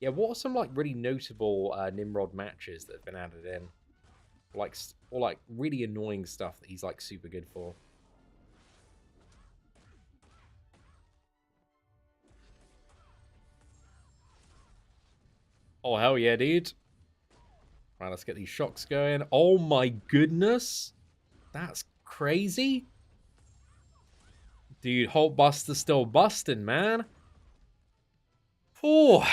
Yeah, what are some like really notable Nimrod matches that have been added in? Or like really annoying stuff that he's like super good for. Oh hell yeah, dude. Right, let's get these shocks going. Oh my goodness. That's crazy. Dude, Holt Buster's still busting, man. Oh,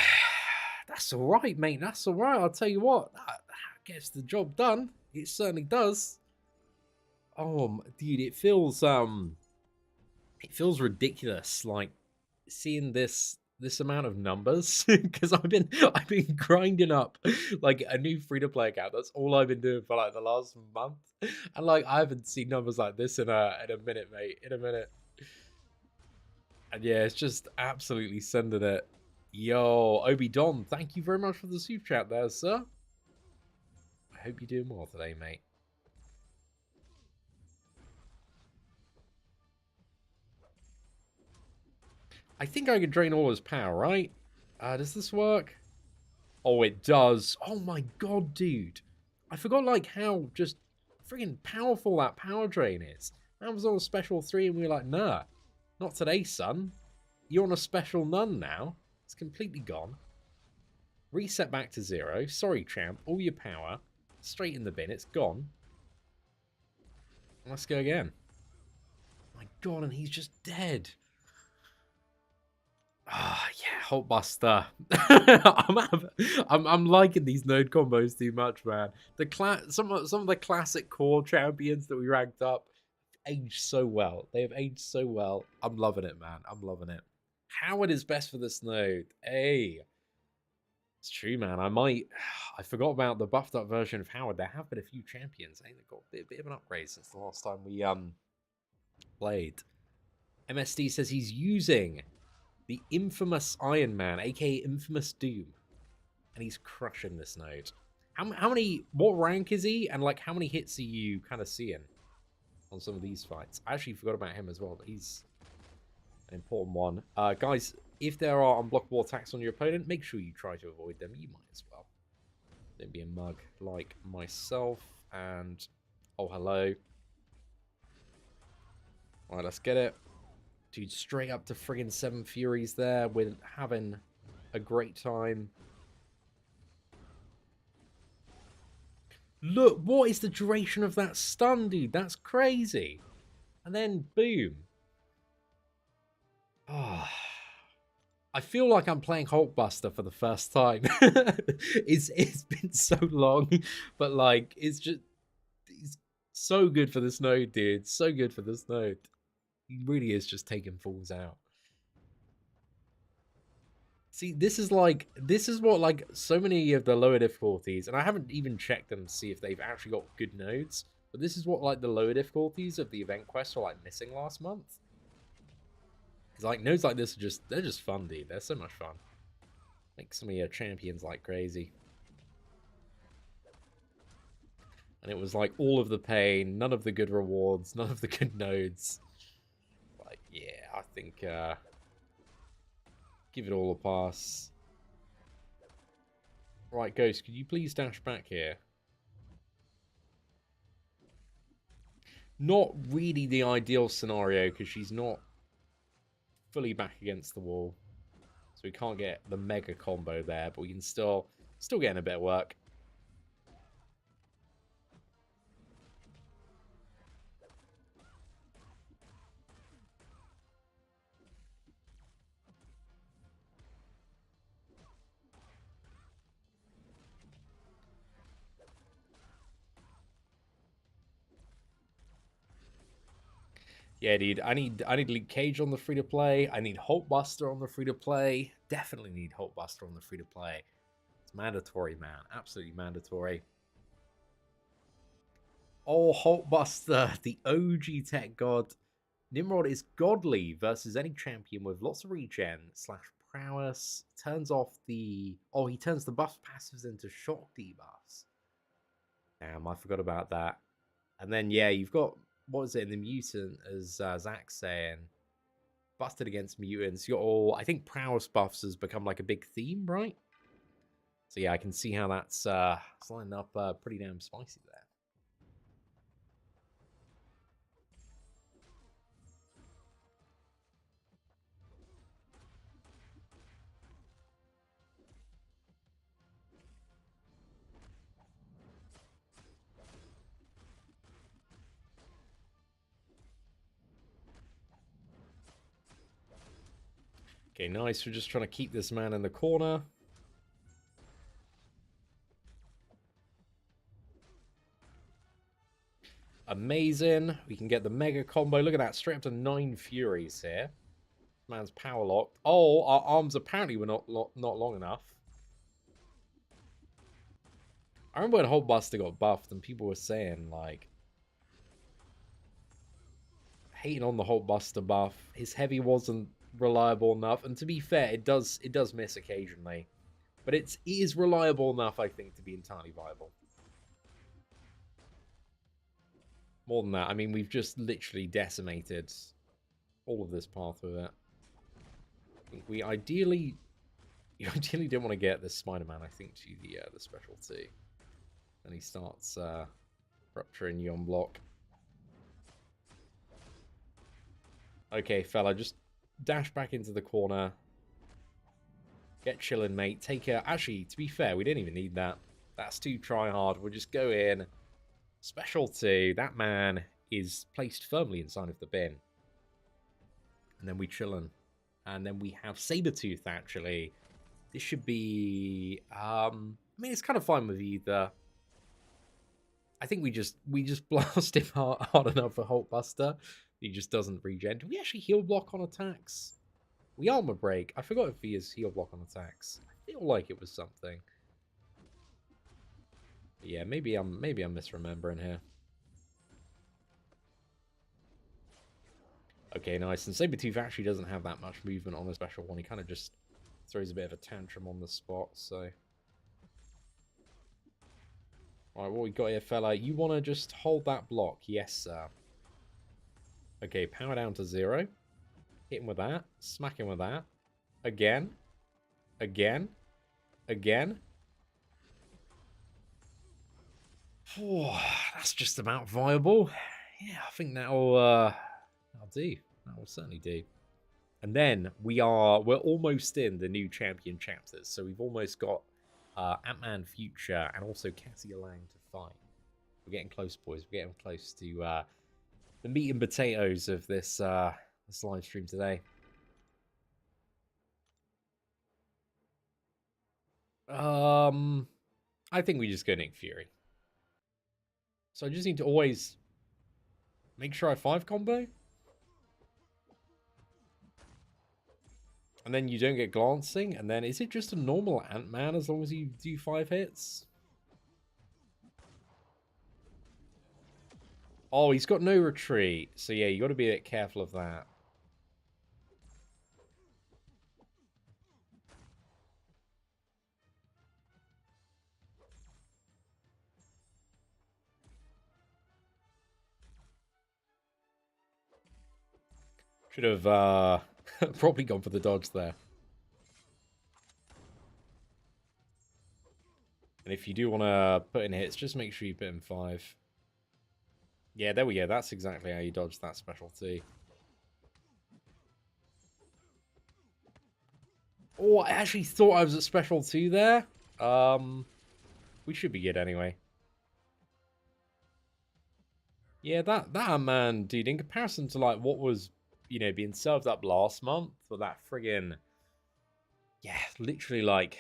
that's alright, mate. That's alright. I'll tell you what. That gets the job done. It certainly does. Oh, dude, it feels ridiculous, like seeing this amount of numbers, because I've been grinding up like a new free-to-play account. That's all I've been doing for like the last month, and like I haven't seen numbers like this in a minute, mate. In a minute. And yeah, it's just absolutely sending it. Yo, Obi Don, thank you very much for the super chat there, sir. I hope you're doing well today, mate. I think I can drain all his power, right? Does this work? Oh, it does. Oh my god, dude. I forgot, like, how just freaking powerful that power drain is. That was on a special 3, and we were like, nah, not today, son. You're on a special none now. It's completely gone. Reset back to 0. Sorry, champ. All your power. Straight in the bin. It's gone. Let's go again. My god, and he's just dead. Ah, yeah, Holt Buster. I'm liking these node combos too much, man. Some of the classic core champions that we ranked up aged so well. They have aged so well. I'm loving it, man. I'm loving it. Howard is best for this node. Hey, it's true, man. I forgot about the buffed up version of Howard. There have been a few champions. I think they've got a bit of an upgrade since the last time we played. MSD says he's using the infamous Iron Man, aka Infamous Doom, and he's crushing this node. How many? What rank is he? And like, how many hits are you kind of seeing on some of these fights? I actually forgot about him as well, but he's an important one. Guys, if there are unblockable attacks on your opponent, make sure you try to avoid them. You might as well. Don't be a mug like myself. And oh, hello. All right, let's get it. Dude, straight up to friggin' 7 Furies there. We're having a great time. Look, what is the duration of that stun, dude? That's crazy. And then, boom. Oh, I feel like I'm playing Hulkbuster for the first time. It's been so long, but like, it's so good for this node, dude. So good for this node. He really is just taking fools out. See, this is what like so many of the lower difficulties, and I haven't even checked them to see if they've actually got good nodes, but this is what like the lower difficulties of the event quests are like missing last month. Because like nodes like this are they're just fun, dude. They're so much fun. Make some of your champions like crazy. And it was like all of the pain, none of the good rewards, none of the good nodes. Like, yeah, I think give it all a pass. Right, Ghost, could you please dash back here? Not really the ideal scenario, because she's not fully back against the wall. So we can't get the mega combo there, but we can still get in a bit of work. Yeah, dude, I need Luke Cage on the free-to-play. I need Hulkbuster on the free-to-play. Definitely need Hulkbuster on the free-to-play. It's mandatory, man. Absolutely mandatory. Oh, Hulkbuster, the OG tech god. Nimrod is godly versus any champion with lots of regen / prowess. Turns off the... Oh, he turns the buff passives into shock debuffs. Damn, I forgot about that. And then, yeah, you've got... What is it in the mutant, as Zach's saying? Busted against mutants. You're all... I think prowess buffs has become like a big theme, right? So yeah, I can see how that's lining up pretty damn spicy there. Okay, nice. We're just trying to keep this man in the corner. Amazing. We can get the mega combo. Look at that. Straight up to 9 Furies here. Man's power locked. Oh, our arms apparently were not long enough. I remember when Hulkbuster got buffed and people were saying, like, hating on the Hulkbuster buff. His heavy wasn't reliable enough. And to be fair, it does miss occasionally. But it is reliable enough, I think, to be entirely viable. More than that, I mean, we've just literally decimated all of this path with it. I think we ideally didn't want to get this Spider-Man, I think, to the specialty. And he starts rupturing you on block. Okay, fella, just dash back into the corner. Get chilling, mate. Take a... Actually, to be fair, we didn't even need that. That's too try-hard. We'll just go in. Specialty. That man is placed firmly inside of the bin. And then we chillin'. And then we have Sabretooth, actually. This should be... I mean, it's kind of fine with either. I think we just blast him hard enough for Hulkbuster. He just doesn't regen. Do we actually heal block on attacks? We armor break. I forgot if he is heal block on attacks. I feel like it was something. But yeah, maybe I'm misremembering here. Okay, nice. And Sabretooth actually doesn't have that much movement on a special one. He kind of just throws a bit of a tantrum on the spot, so... Alright, what we got here, fella? You want to just hold that block? Yes, sir. Okay, power down to 0. Hit him with that. Smack him with that. Again. Again. Again. Oh, that's just about viable. Yeah, I think that'll do. That will certainly do. And then we're almost in the new champion chapters. So we've almost got Ant-Man Future and also Cassie Lang to fight. We're getting close, boys. We're getting close to the meat and potatoes of this this live stream today. I think we just go Nick Fury. So I just need to always make sure I 5 combo. And then you don't get glancing. And then is it just a normal Ant-Man as long as you do 5 hits? Oh, he's got no retreat. So yeah, you got to be a bit careful of that. Should have probably gone for the dodge there. And if you do want to put in hits, just make sure you put in 5. Yeah, there we go. That's exactly how you dodge that specialty. Oh, I actually thought I was at special 2 there. We should be good anyway. Yeah, that man, dude, in comparison to like what was, you know, being served up last month for that friggin', yeah, literally like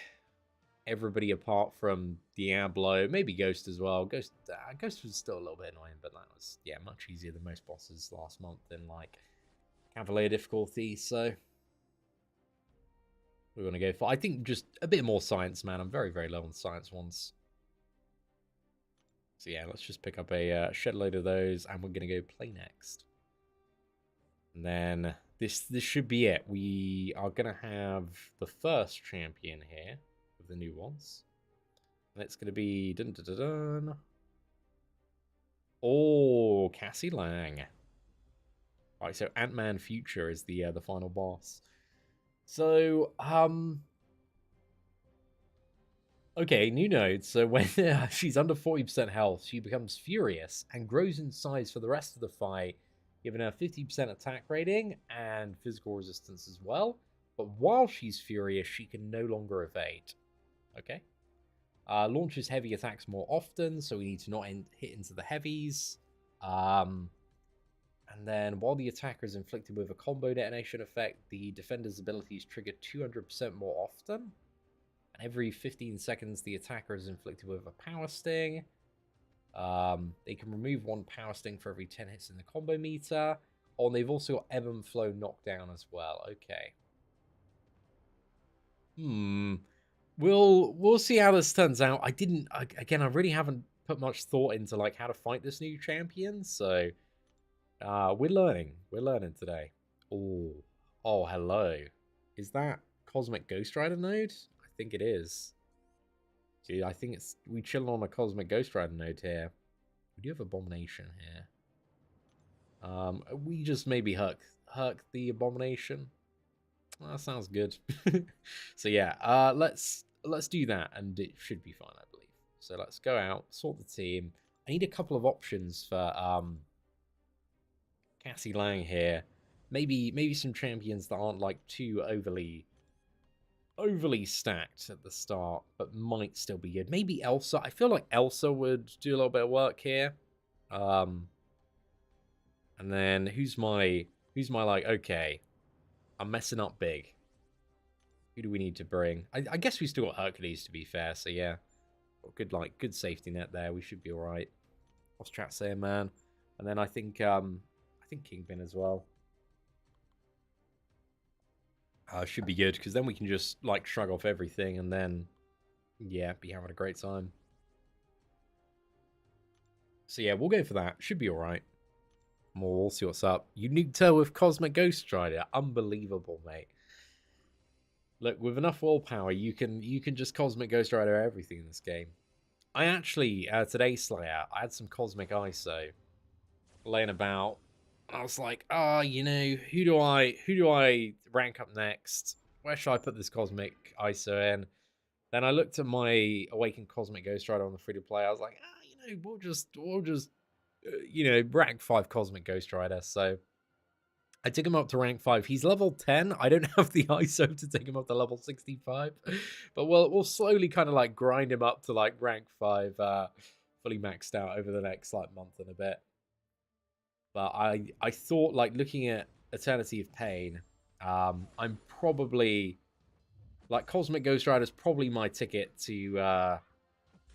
everybody apart from Diablo, maybe Ghost as well. Ghost was still a little bit annoying, but that was, yeah, much easier than most bosses last month in like Cavalier difficulty. So we're gonna go for, I think, just a bit more science, man. I'm very, very low on science ones. So yeah, let's just pick up a shed load of those, and we're gonna go play next. And then this should be it. We are going to have the first champion here of the new ones. And it's going to be... Dun, dun, dun, dun. Oh, Cassie Lang. All right, so Ant-Man Future is the final boss. So, okay, new note. So when she's under 40% health, she becomes furious and grows in size for the rest of the fight, giving her 50% attack rating and physical resistance as well. But while she's furious, she can no longer evade. Okay. Launches heavy attacks more often, so we need to not hit into the heavies. And then while the attacker is inflicted with a combo detonation effect, the defender's abilities trigger 200% more often. And every 15 seconds, the attacker is inflicted with a power sting. They can remove one power sting for every 10 hits in the combo meter. Oh, and they've also got ebb and flow knockdown as well. Okay. We'll see how this turns out. I really haven't put much thought into like how to fight this new champion, so we're learning. We're learning today. Oh, hello. Is that Cosmic Ghost Rider node? I think it is. Dude, I think we chilling on a Cosmic Ghost Rider node here. We do have Abomination here. We just maybe Herc the Abomination. Well, that sounds good. So yeah, let's do that, and it should be fine, I believe. So let's go out, sort the team. I need a couple of options for Cassie Lang here. Maybe some champions that aren't like too overly stacked at the start, but might still be good. Maybe Elsa. I feel like Elsa would do a little bit of work here. And then who's my like, okay, I'm messing up big. Who do we need to bring? I guess we still got Hercules, to be fair, so yeah. Good safety net there. We should be alright. What's chat saying, man? And then I think Kingpin as well. Should be good, because then we can just, like, shrug off everything and then, yeah, be having a great time. So, yeah, we'll go for that. Should be alright. We'll see what's up. You nuked her with Cosmic Ghost Rider. Unbelievable, mate. Look, with enough willpower, you can just Cosmic Ghost Rider everything in this game. I actually, today, Slayer, I had some Cosmic ISO laying about. I was like, you know, who do I rank up next? Where should I put this Cosmic ISO in? Then I looked at my Awakened Cosmic Ghost Rider on the free-to-play. I was like, you know, we'll just you know, rank 5 Cosmic Ghost Rider. So I took him up to rank 5. He's level 10. I don't have the ISO to take him up to level 65. But we'll slowly kind of like grind him up to like rank 5, fully maxed out over the next like month and a bit. But I thought, like, looking at Eternity of Pain, I'm probably, like, Cosmic Ghost Rider is probably my ticket to,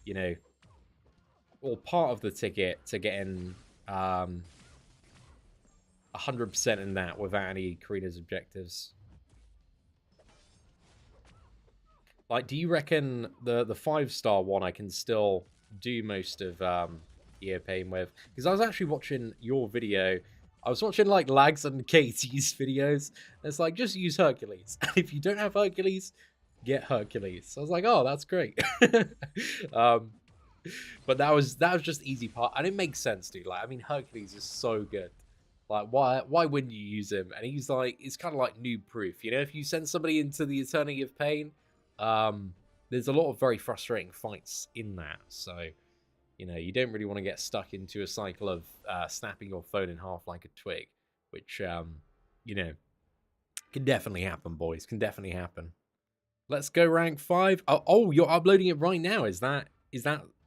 you know, or part of the ticket to getting 100% in that without any Karina's objectives. Like, do you reckon the 5-star one I can still do most of Pain with? Because I was actually watching your video. I was watching like Lags and Katie's videos. And it's like, just use Hercules. And if you don't have Hercules, get Hercules. So I was like, oh, that's great. But that was just the easy part, and it makes sense, dude. Like, I mean, Hercules is so good. Like, why wouldn't you use him? And he's like, it's kind of like noob proof, you know. If you send somebody into the Eternity of Pain, there's a lot of very frustrating fights in that. So, you know, you don't really want to get stuck into a cycle of snapping your phone in half like a twig, which, you know, can definitely happen, boys. Can definitely happen. Let's go rank 5. Oh, you're uploading it right now. Is that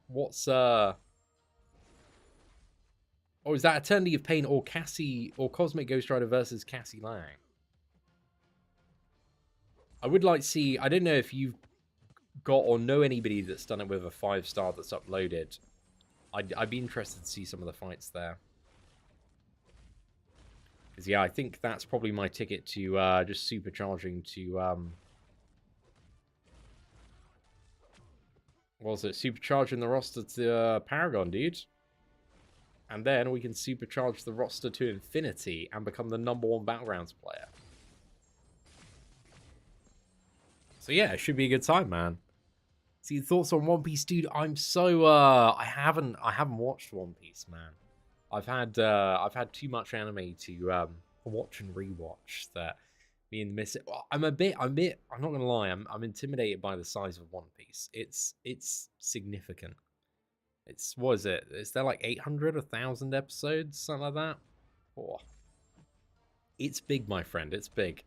what's Oh, is that Eternity of Pain or Cosmic Ghost Rider versus Cassie Lang? I would like to see, I don't know if you've got or know anybody that's done it with a 5-star that's uploaded. I'd be interested to see some of the fights there. Because, yeah, I think that's probably my ticket to just supercharging to, what was it? Supercharging the roster to Paragon, dude. And then we can supercharge the roster to infinity and become the #1 Battlegrounds player. So yeah, it should be a good time, man. See, thoughts on One Piece, dude? I'm so I haven't watched One Piece, man. I've had too much anime to watch and rewatch that me and miss it. Well, I'm not gonna lie, I'm intimidated by the size of One Piece. It's significant. It's, what is it? Is there like 800, 1,000 episodes, something like that? Oh, it's big, my friend. It's big.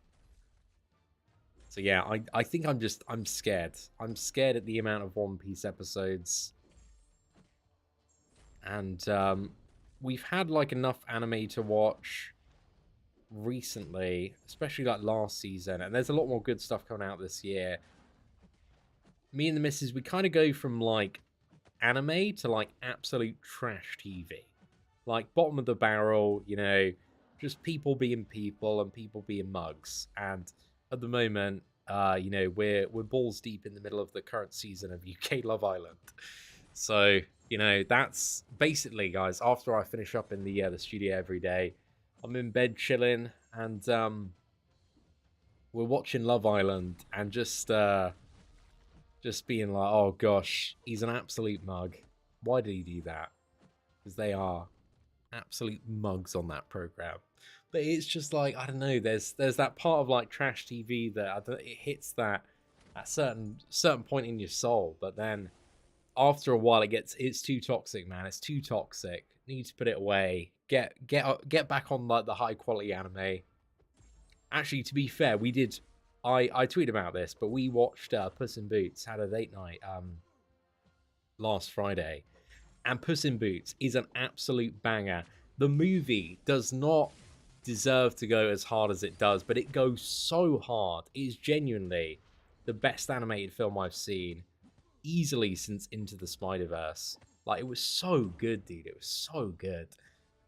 So yeah, I think I'm scared. I'm scared at the amount of One Piece episodes. And we've had like enough anime to watch recently, especially like last season, and there's a lot more good stuff coming out this year. Me and the missus, we kind of go from like anime to like absolute trash TV. Like bottom of the barrel, you know, just people being people and people being mugs. And at the moment, you know, we're balls deep in the middle of the current season of UK Love Island. So, you know, that's basically, guys, after I finish up in the studio every day, I'm in bed chilling, and we're watching Love Island and just being like, oh gosh, he's an absolute mug. Why did he do that? Because they are absolute mugs on that program. But it's just like, I don't know, there's that part of like trash TV that it hits that at certain point in your soul, but then after a while it's too toxic, man. It's too toxic. Need to put it away. Get back on like the high quality anime. Actually, to be fair, we did. I tweeted about this, but we watched Puss in Boots, had a date night last Friday, and Puss in Boots is an absolute banger. The movie does not deserve to go as hard as it does, but it goes so hard. It is genuinely the best animated film I've seen easily since Into the Spider-Verse. Like, it was so good, dude. It was so good.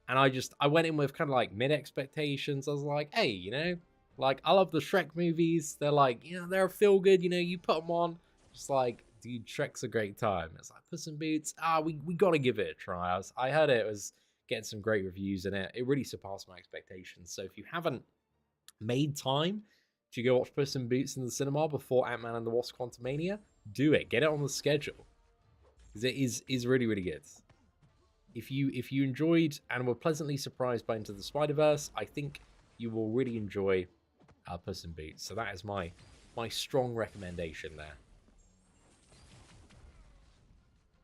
And I went in with kind of like mid expectations. I was like, hey, you know, like, I love the Shrek movies. They're like, you know, they're a feel good, you know, you put them on. Just like, dude, Shrek's a great time. It's like Puss in Boots. We gotta give it a try. I heard it was getting some great reviews in it. It really surpassed my expectations. So if you haven't made time to go watch Puss in Boots in the cinema before Ant-Man and the Wasp: Quantumania, do it. Get it on the schedule, because it is really, really good. If you enjoyed and were pleasantly surprised by Into the Spider-Verse, I think you will really enjoy Puss in Boots. So that is my strong recommendation there.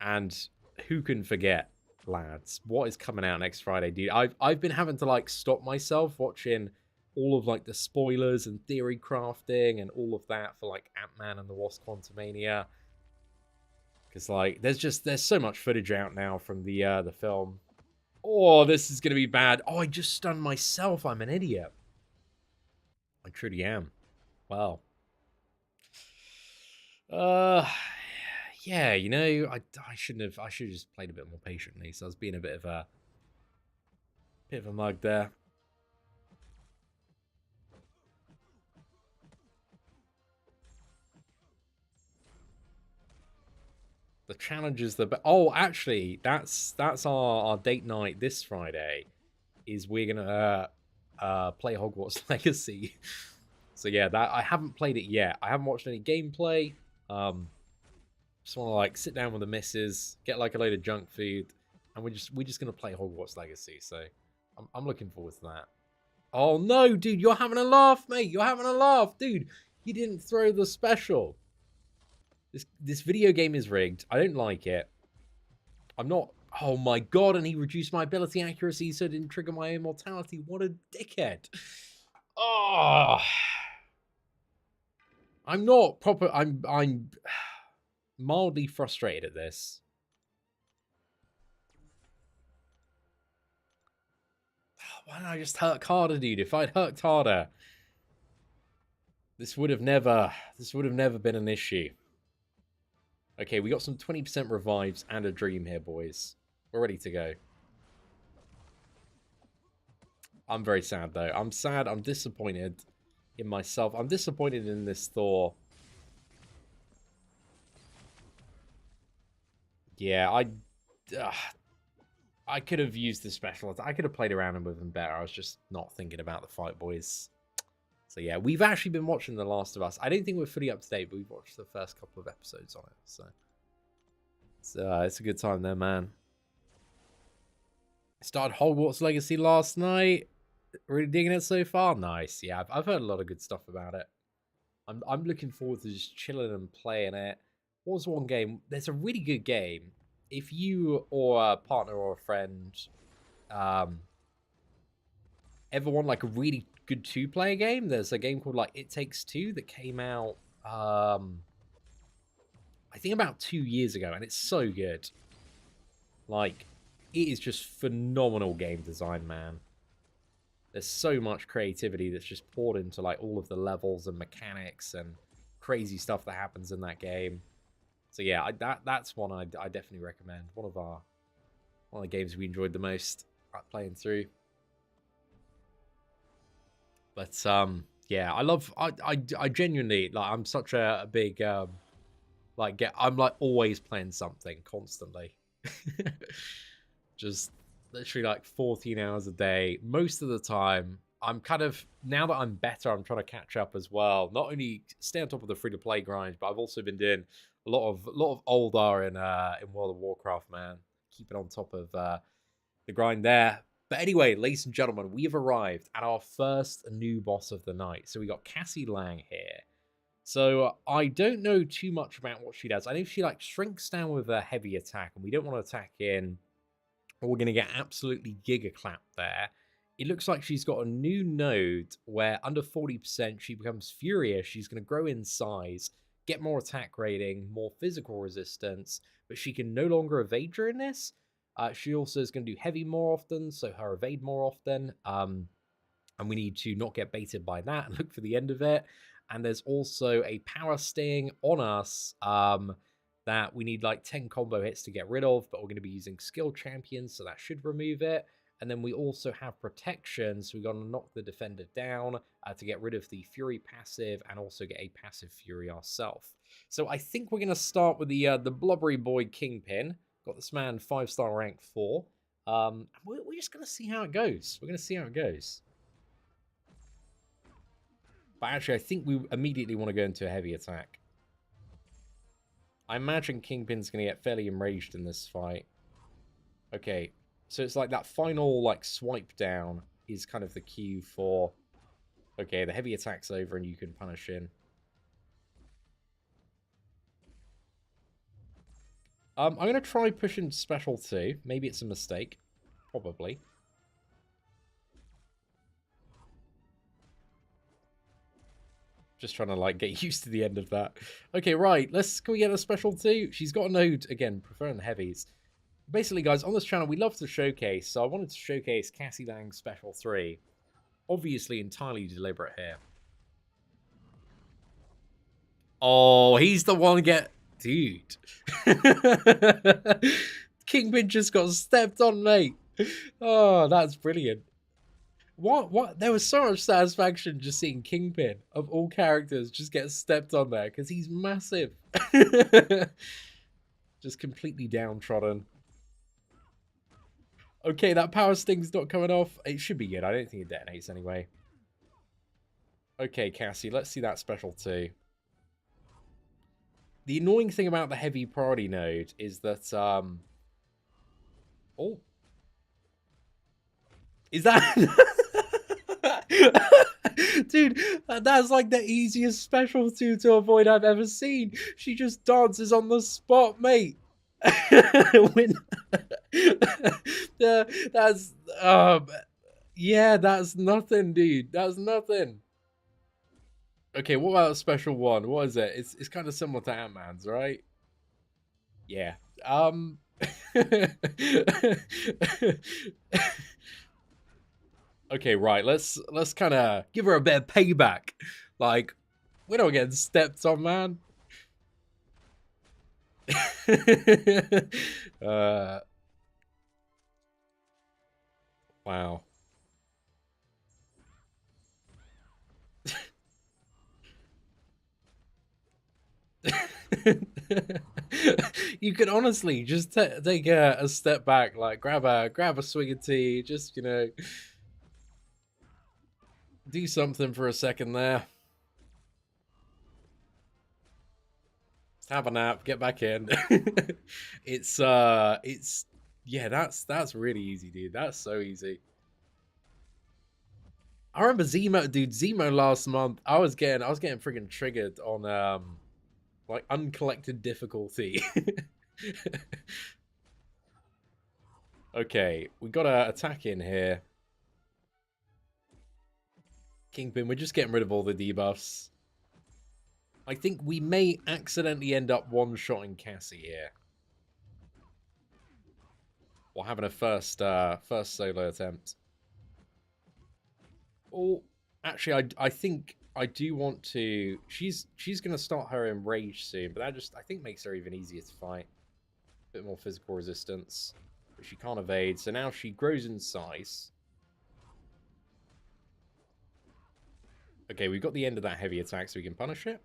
And who can forget, lads, what is coming out next Friday, dude? I've been having to like stop myself watching all of like the spoilers and theory crafting and all of that for like Ant-Man and the Wasp: Quantumania, because like there's so much footage out now from the film. Oh, this is gonna be bad. Oh, I just stunned myself. I'm an idiot. I truly am. Well, yeah, you know, I should have just played a bit more patiently. So I was being a bit of a mug there. The challenge is oh, actually, that's our date night this Friday. Is we're gonna play Hogwarts Legacy. So yeah, that I haven't played it yet. I haven't watched any gameplay. Just want to like sit down with the missus, get like a load of junk food, and we're just gonna play Hogwarts Legacy. So I'm looking forward to that. Oh no, dude, you're having a laugh, mate. You're having a laugh, dude. You didn't throw the special. This video game is rigged. I don't like it. I'm not. Oh my god! And he reduced my ability accuracy so it didn't trigger my immortality. What a dickhead! Oh, I'm not proper. I'm mildly frustrated at this. Why didn't I just hurt harder, dude? If I'd hurt harder, this would have never been an issue. Okay, we got some 20% revives and a dream here, boys. We're ready to go. I'm very sad, though. I'm sad. I'm disappointed in myself. I'm disappointed in this Thor. Yeah, I could have used the special. I could have played around with them better. I was just not thinking about the Fight Boys. So yeah, we've actually been watching The Last of Us. I don't think we're fully up to date, but we've watched the first couple of episodes on it. So it's a good time there, man. Started Hogwarts Legacy last night. Really digging it so far. Nice. Yeah, I've heard a lot of good stuff about it. I'm looking forward to just chilling and playing it. What was one game? There's a really good game. If you or a partner or a friend ever want like a really good two-player game, there's a game called like It Takes Two that came out I think about 2 years ago, and it's so good. Like, it is just phenomenal game design, man. There's so much creativity that's just poured into like all of the levels and mechanics and crazy stuff that happens in that game. So yeah, that's one I definitely recommend. One of the games we enjoyed the most playing through. But yeah, I genuinely like. I'm such a big I'm like always playing something constantly. Just literally like 14 hours a day most of the time. I'm kind of, now that I'm better, I'm trying to catch up as well. Not only stay on top of the free-to-play grind, but I've also been doing a lot of old R in World of Warcraft, man. Keeping on top of the grind there. But anyway, ladies and gentlemen, we have arrived at our first new boss of the night. So we got Cassie Lang here. So I don't know too much about what she does. I know she like shrinks down with a heavy attack, and we don't want to attack in, or we're going to get absolutely giga clapped there. It looks like she's got a new node where under 40% she becomes furious. She's going to grow in size, get more attack rating, more physical resistance, but she can no longer evade during this. She also is going to do heavy more often, so her evade more often. And we need to not get baited by that and look for the end of it. And there's also a power sting on us that we need like 10 combo hits to get rid of, but we're going to be using skill champions, so that should remove it. And then we also have protection, so we're going to knock the defender down to get rid of the Fury passive and also get a passive Fury ourselves. So I think we're going to start with the Blubbery Boy Kingpin. Got this man 5-star rank 4. We're just going to see how it goes. We're going to see how it goes. But actually, I think we immediately want to go into a heavy attack. I imagine Kingpin's going to get fairly enraged in this fight. Okay, so it's like that final like swipe down is kind of the cue for... Okay, the heavy attack's over and you can punish in. I'm going to try pushing special 2. Maybe it's a mistake. Probably. Just trying to like get used to the end of that. Okay, right. Can we get a special 2? She's got a node, again, preferring the heavies. Basically, guys, on this channel, we love to showcase. So I wanted to showcase Cassie Lang's special 3. Obviously, entirely deliberate here. Oh, he's the one get... Dude. Kingpin just got stepped on, mate. Oh, that's brilliant. What? There was so much satisfaction just seeing Kingpin, of all characters, just get stepped on there, because he's massive. Just completely downtrodden. Okay, that power sting's not coming off. It should be good. I don't think it detonates anyway. Okay, Cassie, let's see that special 2. The annoying thing about the heavy priority node is that, oh. Is that... Dude, that's like the easiest special 2 to avoid I've ever seen. She just dances on the spot, mate. That's... yeah, that's nothing, dude. That's nothing. Okay, what about special 1? What is it? It's kind of similar to Ant-Man's, right? Yeah. Okay, right. Let's kind of give her a bit of payback. Like, we're not getting stepped on, man. Wow. You could honestly just take a step back, like grab a swig of tea, just, you know, do something for a second there. Have a nap, get back in. it's yeah, that's really easy, dude. That's so easy. I remember Zemo, dude. Zemo last month. I was getting freaking triggered on like uncollected difficulty. Okay, we got a attack in here. Kingpin, we're just getting rid of all the debuffs. I think we may accidentally end up one-shotting Cassie here. Or having a first solo attempt. Oh, actually, I think I do want to. She's gonna start her enrage soon, but that just I think makes her even easier to fight. A bit more physical resistance, but she can't evade. So now she grows in size. Okay, we've got the end of that heavy attack, so we can punish it.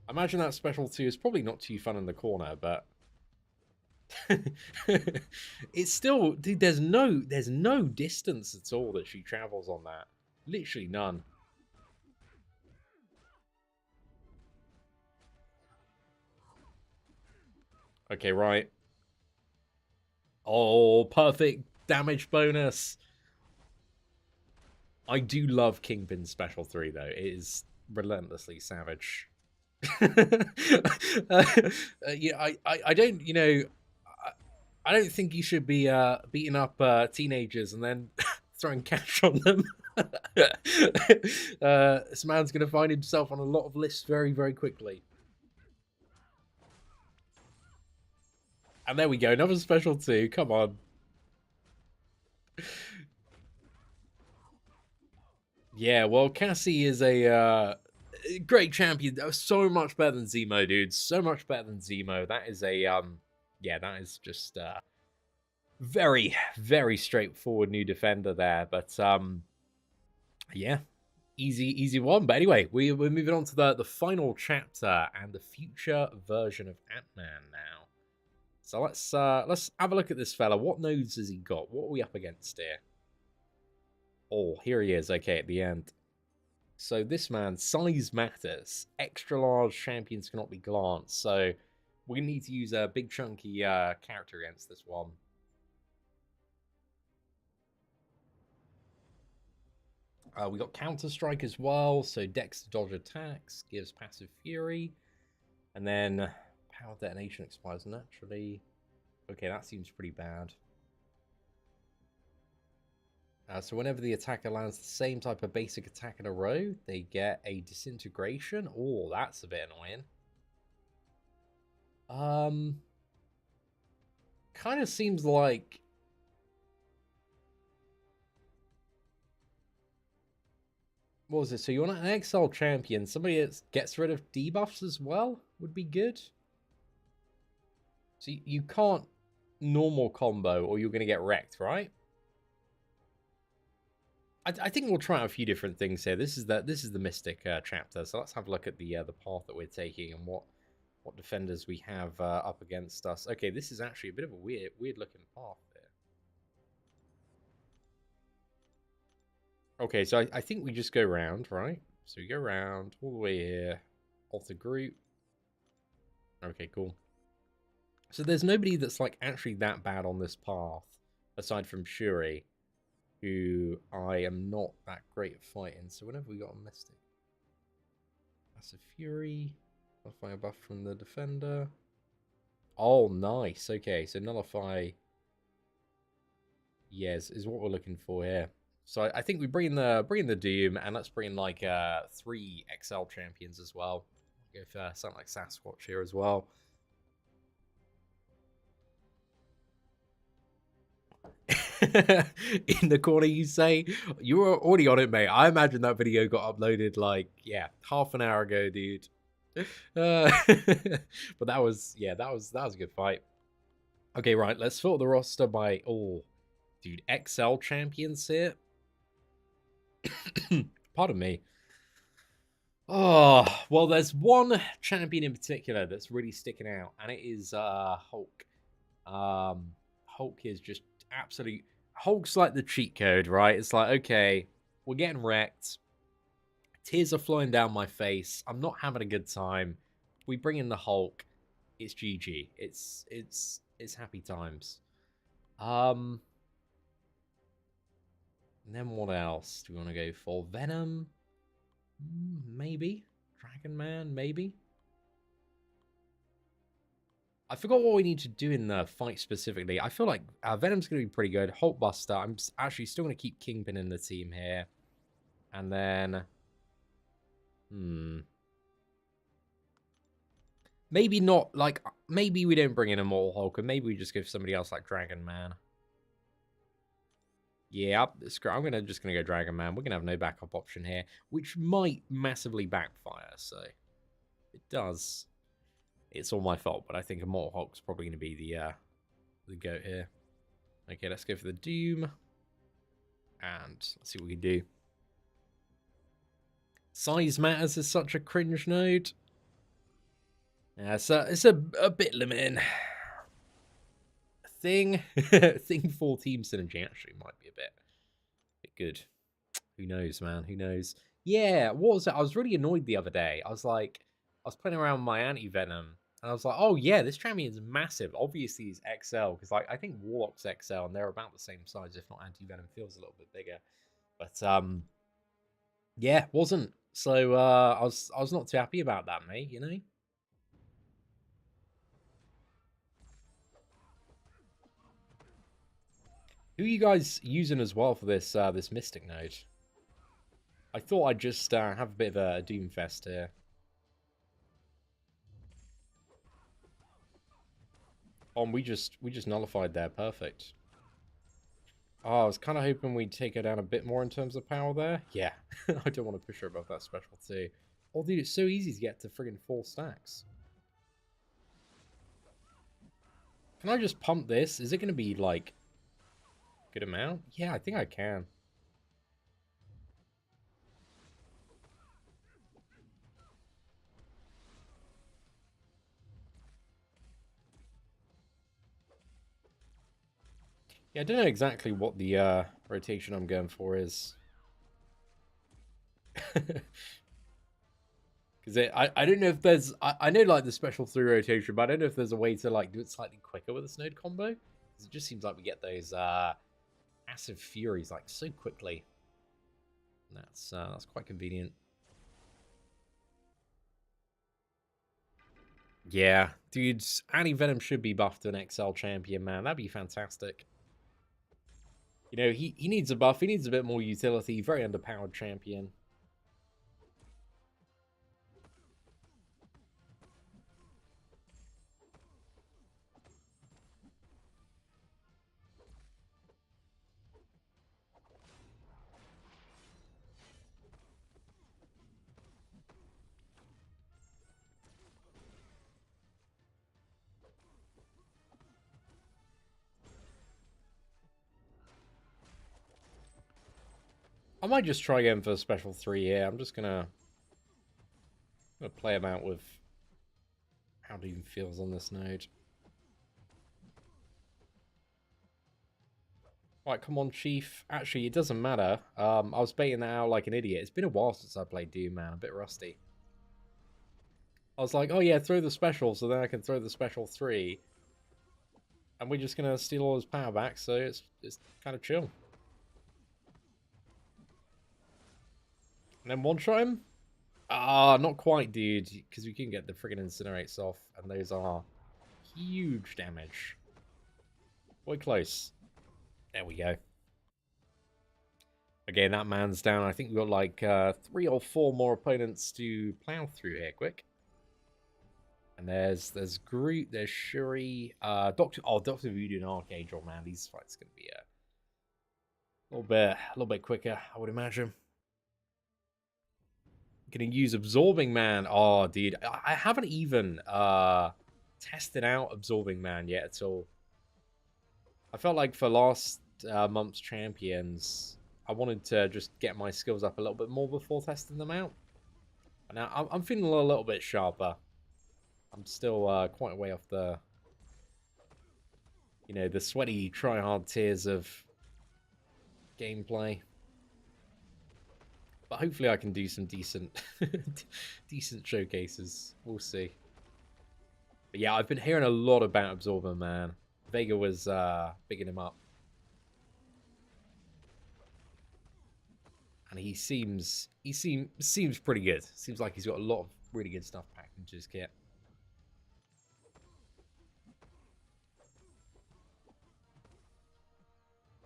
I imagine that special 2 is probably not too fun in the corner, but it's still, dude, there's no distance at all that she travels on that. Literally none. Okay, right. Oh, perfect damage bonus. I do love Kingpin's special 3 though. It is relentlessly savage. Yeah, I don't, you know, I don't think you should be beating up teenagers and then throwing cash on them. This man's going to find himself on a lot of lists very, very quickly. And there we go, another special 2. Come on. Yeah, well, Cassie is a great champion. So much better than Zemo, dude. So much better than Zemo. That is a yeah, that is just very, very straightforward new defender there. But yeah, easy one. But anyway, we're moving on to the final chapter and the future version of Ant-Man now. So let's have a look at this fella. What nodes has he got? What are we up against here? Oh, here he is. Okay, at the end. So this man, size matters. Extra large champions cannot be glanced. So we need to use a big chunky character against this one. We got Counter Strike as well. So Dex to dodge attacks, gives passive fury. And then power detonation expires naturally. Okay, that seems pretty bad. So whenever the attacker lands the same type of basic attack in a row, they get a disintegration. Oh, that's a bit annoying. Kind of seems like... What was it? So you want an XL champion. Somebody that gets rid of debuffs as well would be good. So you can't normal combo or you're going to get wrecked, right? I think we'll try out a few different things here. This is the Mystic chapter, so let's have a look at the path that we're taking and what defenders we have up against us. Okay, this is actually a bit of a weird looking path here. Okay, so I think we just go round, right? So we go round all the way here, alter group. Okay, cool. So there's nobody that's like actually that bad on this path aside from Shuri, who I am not that great at fighting. So whenever we got a Mystic, Massive Fury, nullify a buff from the defender. Oh, nice. Okay, so nullify, yes, is what we're looking for here. So I think we bring in the Doom, and let's bring in like 3 XL champions as well. Go for something like Sasquatch here as well. In the corner, you say? You were already on it, mate. I imagine that video got uploaded like, yeah, half an hour ago, dude. But that was a good fight. Okay, right, let's sort the roster by, oh, dude, XL champions here. Pardon me. Oh, well, there's one champion in particular that's really sticking out, and it is Hulk. Hulk is just absolutely... Hulk's like the cheat code, right? It's like, okay, we're getting wrecked. Tears are flowing down my face. I'm not having a good time. We bring in the Hulk. It's GG. It's happy times. And then what else do we want to go for? Venom? Maybe. Dragon Man? Maybe. I forgot what we need to do in the fight specifically. I feel like Venom's going to be pretty good. Hulkbuster. I'm actually still going to keep Kingpin in the team here. And then... Maybe not, like... Maybe we don't bring in Immortal Hulk, and maybe we just give somebody else like Dragon Man. Yeah, I'm just gonna go Dragon Man. We're gonna have no backup option here, which might massively backfire. So if it does, it's all my fault. But I think Immortal Hulk's probably gonna be the goat here. Okay, let's go for the Doom, and let's see what we can do. Size matters is such a cringe node. Yeah, so it's a bit limiting. Thing 4 team synergy actually might be a bit good. Who knows, man? Who knows? Yeah, what was it? I was really annoyed the other day. I was playing around with my anti-venom, and I was like, oh yeah, this champion's massive. Obviously he's XL, because like I think Warlock's XL and they're about the same size, if not anti-venom feels a little bit bigger. But yeah, wasn't. So I was not too happy about that, mate, you know? Who are you guys using as well for this this Mystic node? I thought I'd just have a bit of a Doomfest here. Oh, we just nullified there. Perfect. Oh, I was kind of hoping we'd take her down a bit more in terms of power there. Yeah, I don't want to push her above that special too. Oh, dude, it's so easy to get to friggin' 4 stacks. Can I just pump this? Is it going to be, like, good amount? Yeah, I think I can. Yeah, I don't know exactly what the rotation I'm going for is. Because I don't know if there's... I know, like, the special 3 rotation, but I don't know if there's a way to, like, do it slightly quicker with this node combo. Because it just seems like we get those massive furies, like, so quickly. And that's quite convenient. Yeah, dudes, anti-venom should be buffed to an XL champion, man. That'd be fantastic. You know, he needs a buff. He needs a bit more utility. Very underpowered champion. I might just try again for special 3 here. I'm just gonna play him out with how it even feels on this node. Right, come on, Chief. Actually, it doesn't matter. I was baiting that out like an idiot. It's been a while since I played Doom, man. I'm a bit rusty. I was like, oh yeah, throw the special, so then I can throw the special 3. And we're just gonna steal all his power back, so it's kind of chill. And then one-shot him? Ah, not quite, dude, because we can get the friggin' incinerates off, and those are huge damage. Quite close. There we go. Again, that man's down. I think we've got like 3 or 4 more opponents to plow through here quick. And there's Groot, there's Shuri, Dr. Voodoo and Archangel, man. These fights gonna be a little bit quicker, I would imagine. Gonna use Absorbing Man. Oh, dude, I haven't even tested out Absorbing Man yet at all. I felt like for last month's champions, I wanted to just get my skills up a little bit more before testing them out. Now, I'm feeling a little bit sharper. I'm still quite a way off the, the sweaty try-hard tears of gameplay. But hopefully I can do some decent decent showcases. We'll see. But yeah, I've been hearing a lot about Absorber, man. Vega was bigging him up. And he seems pretty good. Seems like he's got a lot of really good stuff packed into his kit.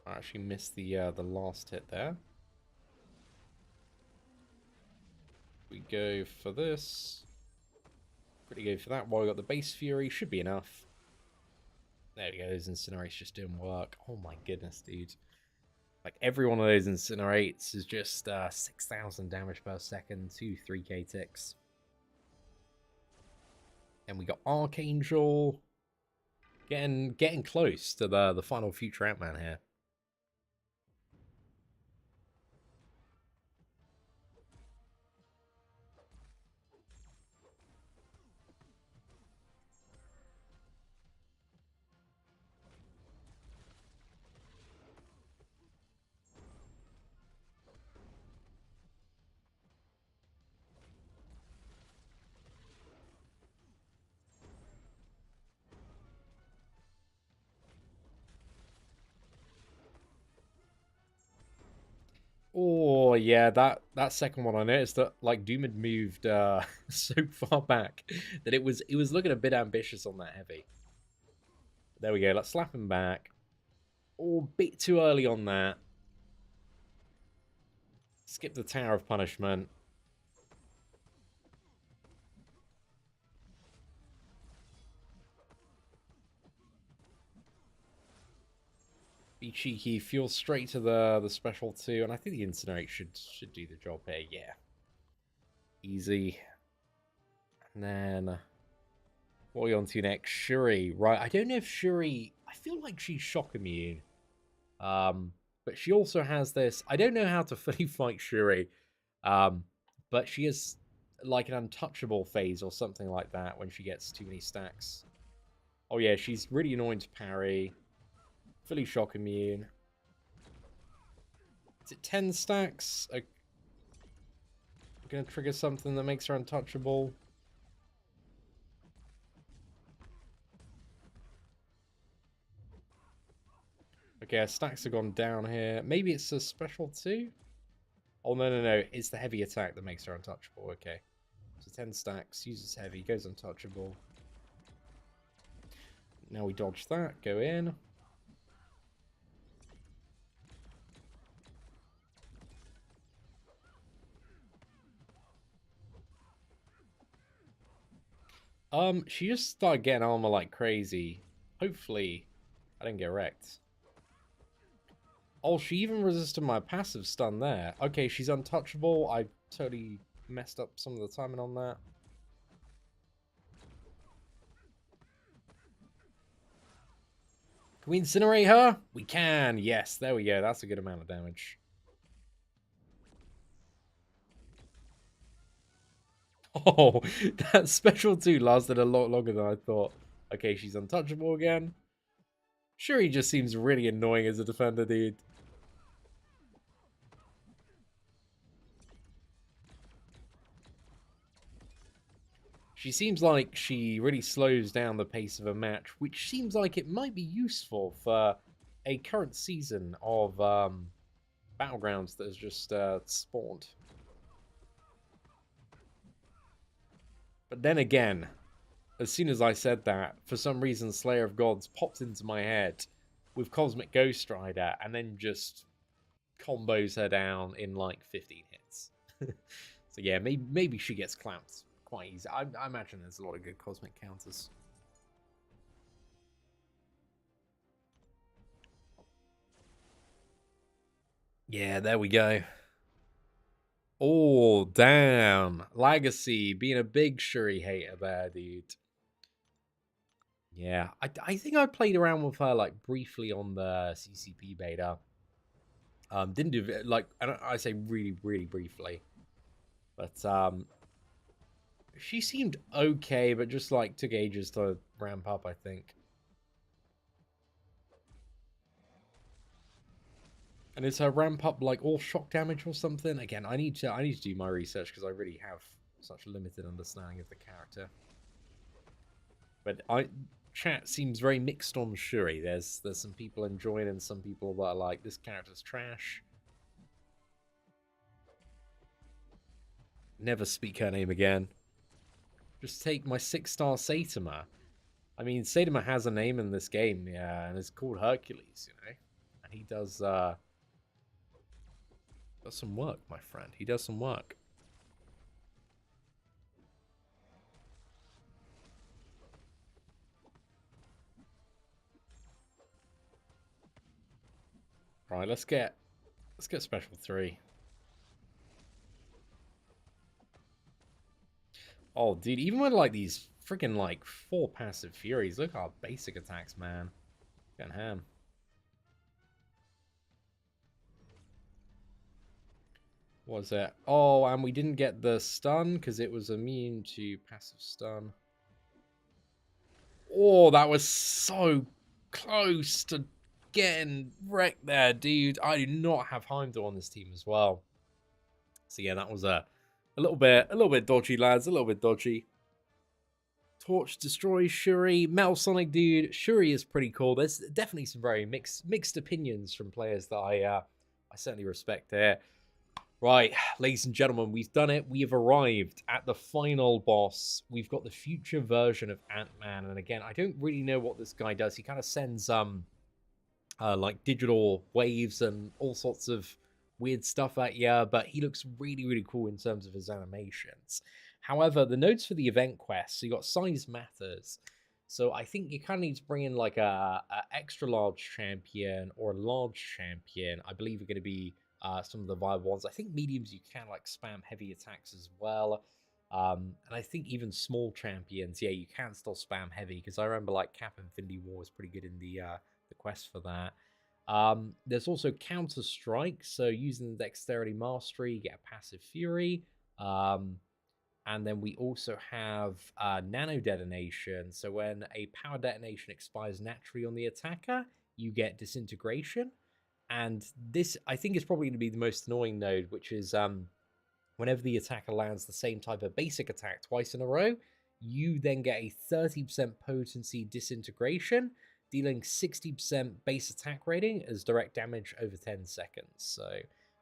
I actually missed the last hit there. We go for this. Pretty good for that. While we got the base fury, should be enough. There we go. Those incinerates just doing work. Oh my goodness, dude! Like every one of those incinerates is just 6,000 damage per second, 3k ticks. And we got Archangel getting close to the final future Ant-Man here. Oh yeah, that second one I noticed that like Doom had moved so far back that it was looking a bit ambitious on that heavy. There we go. Let's slap him back. Oh, a bit too early on that. Skip the Tower of Punishment. Be cheeky, fuel straight to the special 2, and I think the Incinerate should do the job here. Yeah. Easy. And then what are we on to next? Shuri. Right, I don't know if Shuri, I feel like she's shock immune. But she also has this, I don't know how to fully fight Shuri. But she has like an untouchable phase or something like that when she gets too many stacks. Oh yeah, she's really annoying to parry. Fully shock immune. Is it 10 stacks? I'm gonna trigger something that makes her untouchable. Okay, our stacks have gone down here. Maybe it's a special 2? Oh, no. It's the heavy attack that makes her untouchable. Okay. So 10 stacks, uses heavy, goes untouchable. Now we dodge that, go in. She just started getting armor like crazy. Hopefully, I didn't get wrecked. Oh, she even resisted my passive stun there. Okay, she's untouchable. I totally messed up some of the timing on that. Can we incinerate her? We can. Yes, there we go. That's a good amount of damage. Oh, that special 2 lasted a lot longer than I thought. Okay, she's untouchable again. Shuri just seems really annoying as a defender, dude. She seems like she really slows down the pace of a match, which seems like it might be useful for a current season of Battlegrounds that has just spawned. But then again, as soon as I said that, for some reason Slayer of Gods popped into my head with Cosmic Ghost Rider and then just combos her down in like 15 hits. So yeah, maybe she gets clamped quite easy. I imagine there's a lot of good cosmic counters. Yeah, there we go. Oh, damn. Legacy being a big Shuri hater there, dude. Yeah, I think I played around with her like briefly on the CCP beta. Didn't do like I say really briefly, but She seemed okay, but just like took ages to ramp up, I think. And is her ramp up like all shock damage or something? Again, I need to do my research because I really have such a limited understanding of the character. But chat seems very mixed on Shuri. There's some people enjoying and some people that are like, this character's trash. Never speak her name again. Just take my 6-star Saitama. I mean, Saitama has a name in this game, yeah, and it's called Hercules, you know? And he does some work, my friend. He does some work. Right, let's get special 3. Oh, dude, even with like these freaking like 4 passive furies, look at our basic attacks, man. Getting ham. What was it? Oh, and we didn't get the stun because it was immune to passive stun. Oh, that was so close to getting wrecked there, dude. I do not have Heimdall on this team as well. So yeah, that was a little bit dodgy, lads. A little bit dodgy. Torch destroys Shuri. Metal Sonic, dude. Shuri is pretty cool. There's definitely some very mixed opinions from players that I certainly respect there. Right, ladies and gentlemen, we've done it. We have arrived at the final boss. We've got the future version of Ant-Man, and again, I don't really know what this guy does. He kind of sends like digital waves and all sorts of weird stuff at you, but he looks really cool in terms of his animations. However, the notes for the event quest, so you got size matters. So I think you kind of need to bring in like a extra large champion or a large champion. I believe are going to be some of the viable ones. I think mediums you can like spam heavy attacks as well. And I think even small champions, yeah, you can still spam heavy because I remember like Cap Infinity War was pretty good in the quest for that. There's also Counter Strike, so using the Dexterity Mastery, you get a passive Fury. And then we also have Nano Detonation, so when a power detonation expires naturally on the attacker, you get Disintegration. And this, I think, is probably going to be the most annoying node, which is whenever the attacker lands the same type of basic attack twice in a row, you then get a 30% potency disintegration, dealing 60% base attack rating as direct damage over 10 seconds. So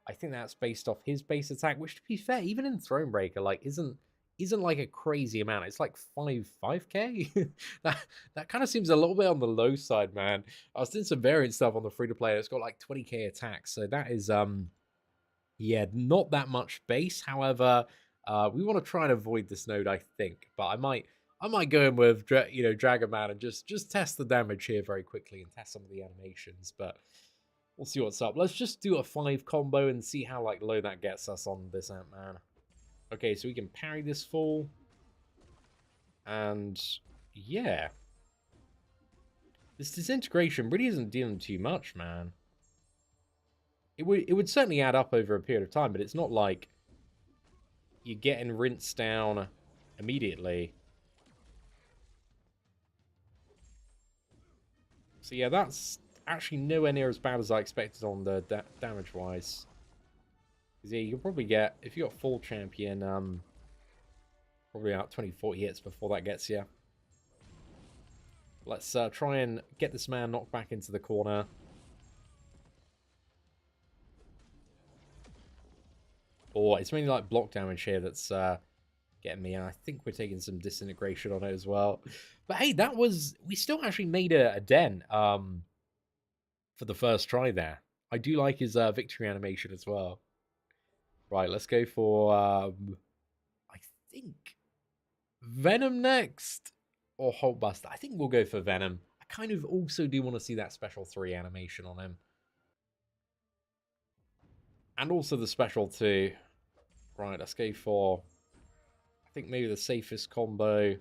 I think that's based off his base attack, which, to be fair, even in Thronebreaker, like isn't like a crazy amount. It's like 5k. that kind of seems a little bit on the low side, man. I was doing some variant stuff on the free to play. It's got like 20k attacks, so that is yeah, not that much base. However, we want to try and avoid this node, I think. But I might go in with Dragon Man and just test the damage here very quickly and test some of the animations. But we'll see what's up. Let's just do a 5 combo and see how like low that gets us on this Ant-Man. Okay, so we can parry this fall. And yeah. This disintegration really isn't dealing too much, man. It would certainly add up over a period of time, but it's not like you're getting rinsed down immediately. So yeah, that's actually nowhere near as bad as I expected on the damage-wise. Because yeah, you can probably get, if you got full champion, probably about 20-40 hits before that gets you. Let's try and get this man knocked back into the corner. Or it's mainly like block damage here that's getting me, and I think we're taking some disintegration on it as well. But hey, we still actually made a dent for the first try there. I do like his victory animation as well. Right, let's go for I think Venom next or Hulkbuster. I think we'll go for Venom. I kind of also do want to see that special 3 animation on him. And also the special 2. Right, let's go for, I think maybe the safest combo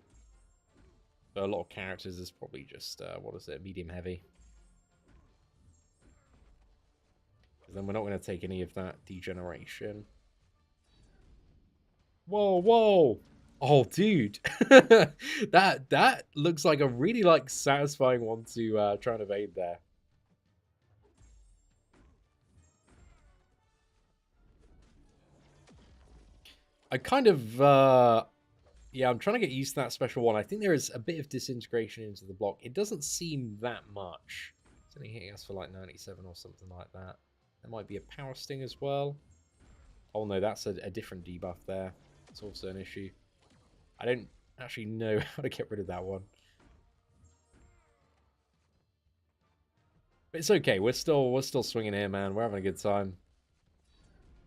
for a lot of characters is probably just, what is it, medium heavy. Because then we're not going to take any of that degeneration. Whoa, whoa! Oh, dude. That looks like a really, like, satisfying one to, try and evade there. I kind of, yeah, I'm trying to get used to that special one. I think there is a bit of disintegration into the block. It doesn't seem that much. It's only hitting us for, like, 97 or something like that. There might be a power sting as well. Oh, no, that's a different debuff there. It's also an issue. I don't actually know how to get rid of that one. But it's okay. We're still swinging here, man. We're having a good time.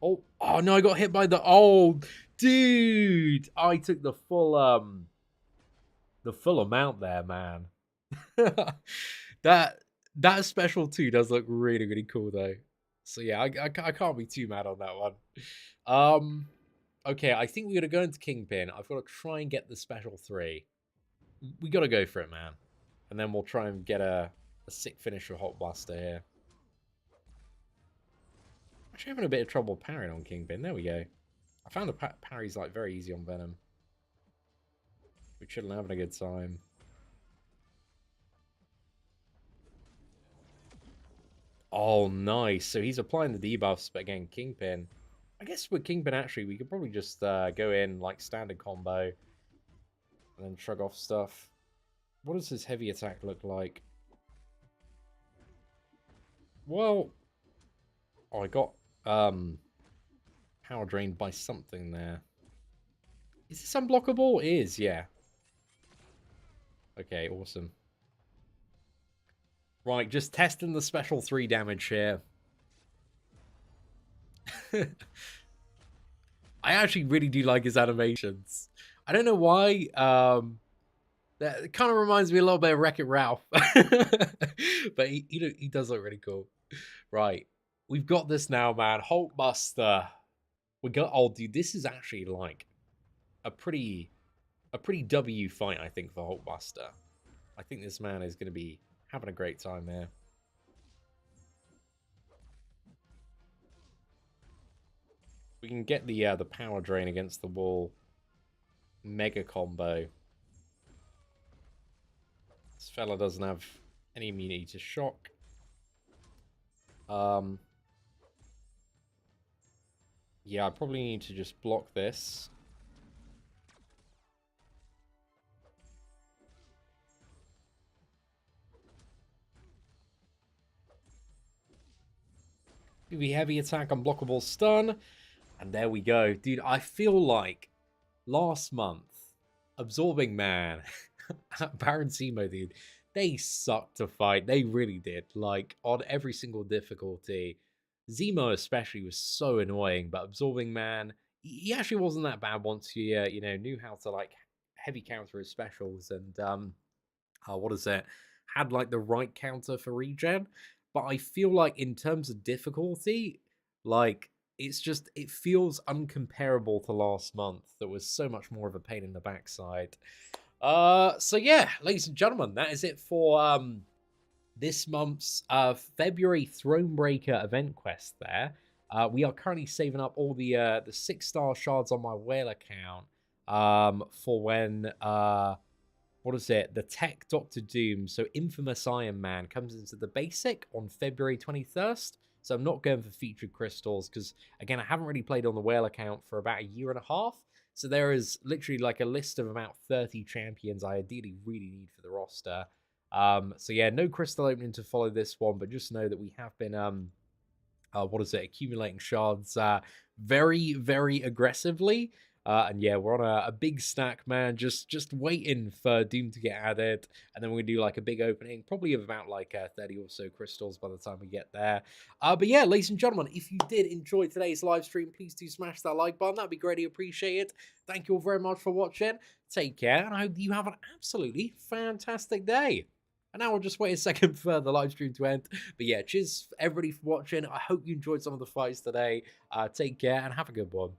Oh no! I got hit by the dude. I took the full amount there, man. that that special too does look really really cool though. So yeah, I can't be too mad on that one. Okay, I think we're gonna go into Kingpin. I've got to try and get the special 3. We got to go for it, man. And then we'll try and get a sick finish with Hot Blaster here. Actually having a bit of trouble parrying on Kingpin. There we go. I found the parry's like very easy on Venom. We're chilling, having a good time. Oh, nice. So he's applying the debuffs, but again, Kingpin. I guess with Kingpin, actually, we could probably just go in like standard combo and then shrug off stuff. What does his heavy attack look like? Well, oh, I got power drained by something there. Is this unblockable? It is, yeah. Okay, awesome. Right, just testing the special 3 damage here. I actually really do like his animations. I don't know why. That kind of reminds me a little bit of Wreck-It Ralph. But he does look really cool. Right. We've got this now, man. Hulkbuster. We got dude, this is actually like a pretty W fight, I think, for Hulkbuster. I think this man is gonna be having a great time here. We can get the power drain against the wall. Mega combo. This fella doesn't have any immunity to shock. Yeah, I probably need to just block this. BB heavy attack, unblockable stun. And there we go. Dude, I feel like last month, Absorbing Man, Baron Zemo, dude, they sucked to fight. They really did. Like, on every single difficulty. Zemo especially was so annoying, but Absorbing Man, he actually wasn't that bad once you, knew how to, like, heavy counter his specials and, what is it? Had, like, the right counter for regen. But I feel like in terms of difficulty, like, it feels uncomparable to last month. That was so much more of a pain in the backside. So yeah, ladies and gentlemen, that is it for this month's February Thronebreaker event quest there. We are currently saving up all the 6-star shards on my whale account for when what is it? The Tech Doctor Doom, so Infamous Iron Man, comes into the basic on February 21st. So I'm not going for featured crystals because, again, I haven't really played on the whale account for about a year and a half. So there is literally like a list of about 30 champions I ideally really need for the roster. So yeah, no crystal opening to follow this one, but just know that we have been accumulating shards very, very aggressively. And yeah, we're on a big stack, man. Just waiting for Doom to get added, and then we're gonna do like a big opening, probably of about like 30 or so crystals by the time we get there. But yeah, ladies and gentlemen, if you did enjoy today's live stream, please do smash that like button. That'd be greatly appreciated. Thank you all very much for watching. Take care, and I hope you have an absolutely fantastic day. And now I'll just wait a second for the live stream to end. But yeah, cheers everybody for watching. I hope you enjoyed some of the fights today. Take care and have a good one.